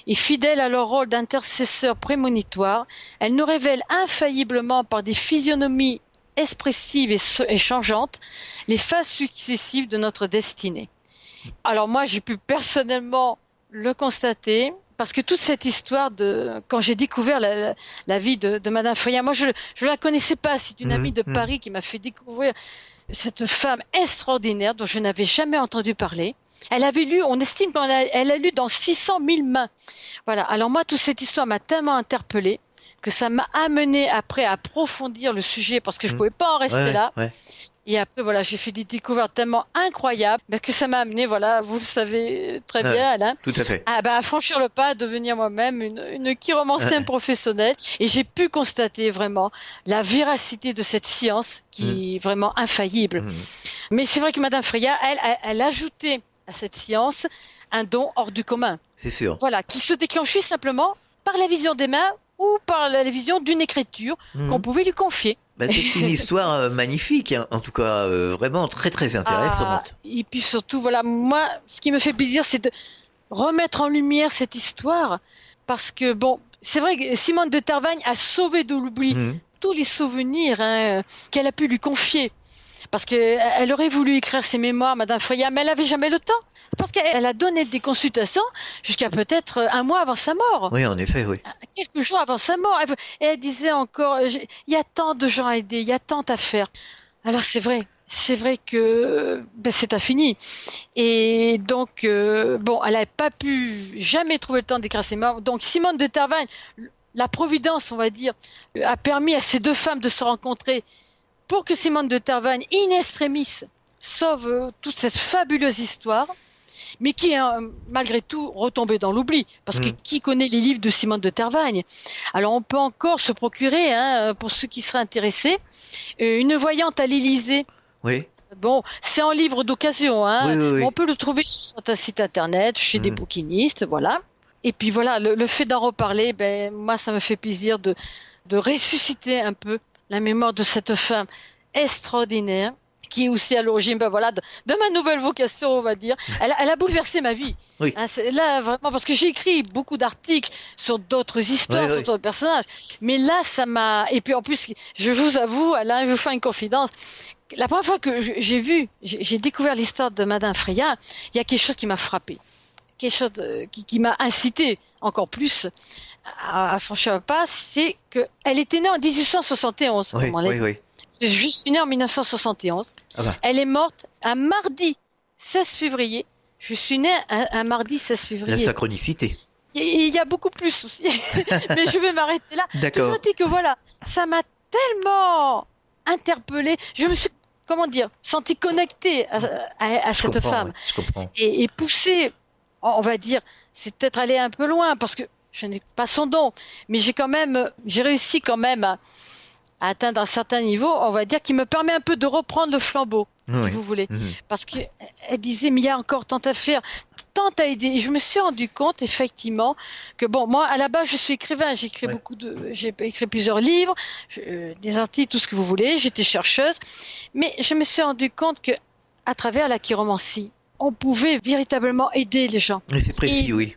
Et fidèle à leur rôle d'intercesseur prémonitoire, elle nous révèle infailliblement par des physionomies expressives et changeantes les phases successives de notre destinée. Alors moi, j'ai pu personnellement le constater, parce que toute cette histoire quand j'ai découvert la vie de Madame Freya, moi je la connaissais pas, c'est une amie de Paris qui m'a fait découvrir cette femme extraordinaire dont je n'avais jamais entendu parler. Elle avait lu, on estime qu'elle a lu dans 600 000 mains. Voilà. Alors moi, toute cette histoire m'a tellement interpellée que ça m'a amené après à approfondir le sujet parce que je pouvais pas en rester là. Et après, voilà, j'ai fait des découvertes tellement incroyables que ça m'a amené, voilà, vous le savez très bien, Alain. Tout à fait. À franchir le pas, à devenir moi-même une chiromancienne professionnelle. Et j'ai pu constater vraiment la véracité de cette science qui est vraiment infaillible. Mais c'est vrai que Madame Freya, elle ajoutait à cette science un don hors du commun. C'est sûr. Voilà, qui se déclenchait simplement par la vision des mains ou par la vision d'une écriture qu'on pouvait lui confier. C'est une histoire magnifique, hein. En tout cas, vraiment très très intéressante. Et puis surtout, voilà, moi, ce qui me fait plaisir, c'est de remettre en lumière cette histoire, parce que bon, c'est vrai que Simone de Tervagne a sauvé de l'oubli tous les souvenirs qu'elle a pu lui confier. Parce qu'elle aurait voulu écrire ses mémoires, Madame Freya, mais elle n'avait jamais le temps. Parce qu'elle a donné des consultations jusqu'à peut-être un mois avant sa mort. Oui, en effet, oui. Quelques jours avant sa mort. Et elle disait encore, il y a tant de gens à aider, il y a tant à faire. Alors c'est vrai que c'est infini. Et donc, elle n'avait pas pu jamais trouver le temps d'écrire ses mémoires. Donc Simone de Tervagne, la providence, on va dire, a permis à ces deux femmes de se rencontrer pour que Simone de Tervagne, in extremis, sauve toute cette fabuleuse histoire, mais qui est malgré tout retombée dans l'oubli, parce que qui connaît les livres de Simone de Tervagne? Alors on peut encore se procurer, pour ceux qui seraient intéressés, une voyante à l'Élysée. Oui. Bon, c'est en livre d'occasion, Oui. On peut le trouver sur certains sites internet, chez des bouquinistes, voilà. Et puis voilà, le fait d'en reparler, moi ça me fait plaisir de ressusciter un peu la mémoire de cette femme extraordinaire, qui est aussi à l'origine, de ma nouvelle vocation, on va dire. Elle a bouleversé ma vie. Oui. Hein, là, vraiment, parce que j'ai écrit beaucoup d'articles sur d'autres histoires, sur d'autres personnages. Mais là, ça m'a... Et puis en plus, je vous avoue, Alain, je vous fais une confidence. La première fois que j'ai découvert l'histoire de Madame Freya, il y a quelque chose qui m'a frappé. Quelque chose qui m'a incité encore plus à franchir le pas, c'est qu'elle était née en 1871. Oui. Je suis née en 1971. Ah bah. Elle est morte un mardi 16 février. Je suis née un mardi 16 février. La synchronicité. Il y a beaucoup plus aussi. Mais je vais m'arrêter là. D'accord. Toujours dit que ça m'a tellement interpellée. Je me suis, sentie connectée à cette femme. Ouais, je comprends. Et poussée, on va dire, c'est peut-être aller un peu loin parce que je n'ai pas son don. Mais j'ai réussi quand même à atteindre un certain niveau, on va dire, qui me permet un peu de reprendre le flambeau, si vous voulez. Parce qu'elle disait, mais il y a encore tant à faire, tant à aider. Et je me suis rendu compte, effectivement, que moi, à la base, je suis écrivain. J'ai écrit plusieurs livres, des articles, tout ce que vous voulez. J'étais chercheuse. Mais je me suis rendu compte que, à travers la chiromancie, on pouvait véritablement aider les gens. Mais c'est précis, oui.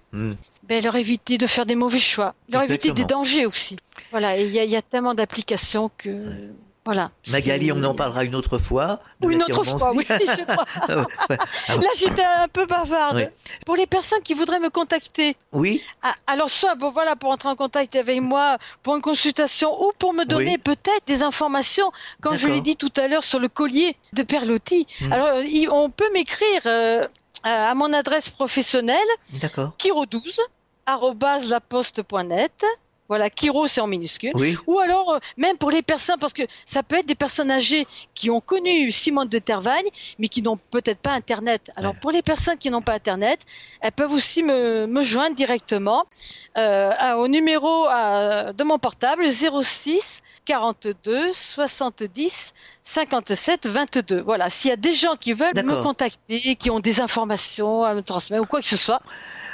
Leur éviter de faire des mauvais choix, leur éviter des dangers aussi. Voilà, et il y a tellement d'applications que... Voilà. Magali, on en parlera une autre fois. Ou une autre fois, oui, je crois. Là, j'étais un peu bavarde. Oui. Pour les personnes qui voudraient me contacter. Oui. Alors, soit, pour entrer en contact avec moi, pour une consultation, ou pour me donner peut-être des informations, comme je l'ai dit tout à l'heure, sur le collier de Perlotti. Alors, on peut m'écrire à mon adresse professionnelle. D'accord. kiro12@laposte.net. Voilà, Kiro, c'est en minuscule. Oui. Ou alors, même pour les personnes, parce que ça peut être des personnes âgées qui ont connu Simone de Tervagne, mais qui n'ont peut-être pas Internet. Alors, pour les personnes qui n'ont pas Internet, elles peuvent aussi me joindre directement au numéro de mon portable 06 42 70 57 22. Voilà, s'il y a des gens qui veulent me contacter, qui ont des informations à me transmettre ou quoi que ce soit.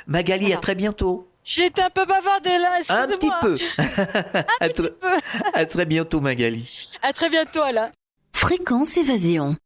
Magali, à très bientôt. J'ai été un peu bavardée là, excusez-moi. Un petit peu. À très bientôt, Magali. À très bientôt, Alain. Fréquence Évasion.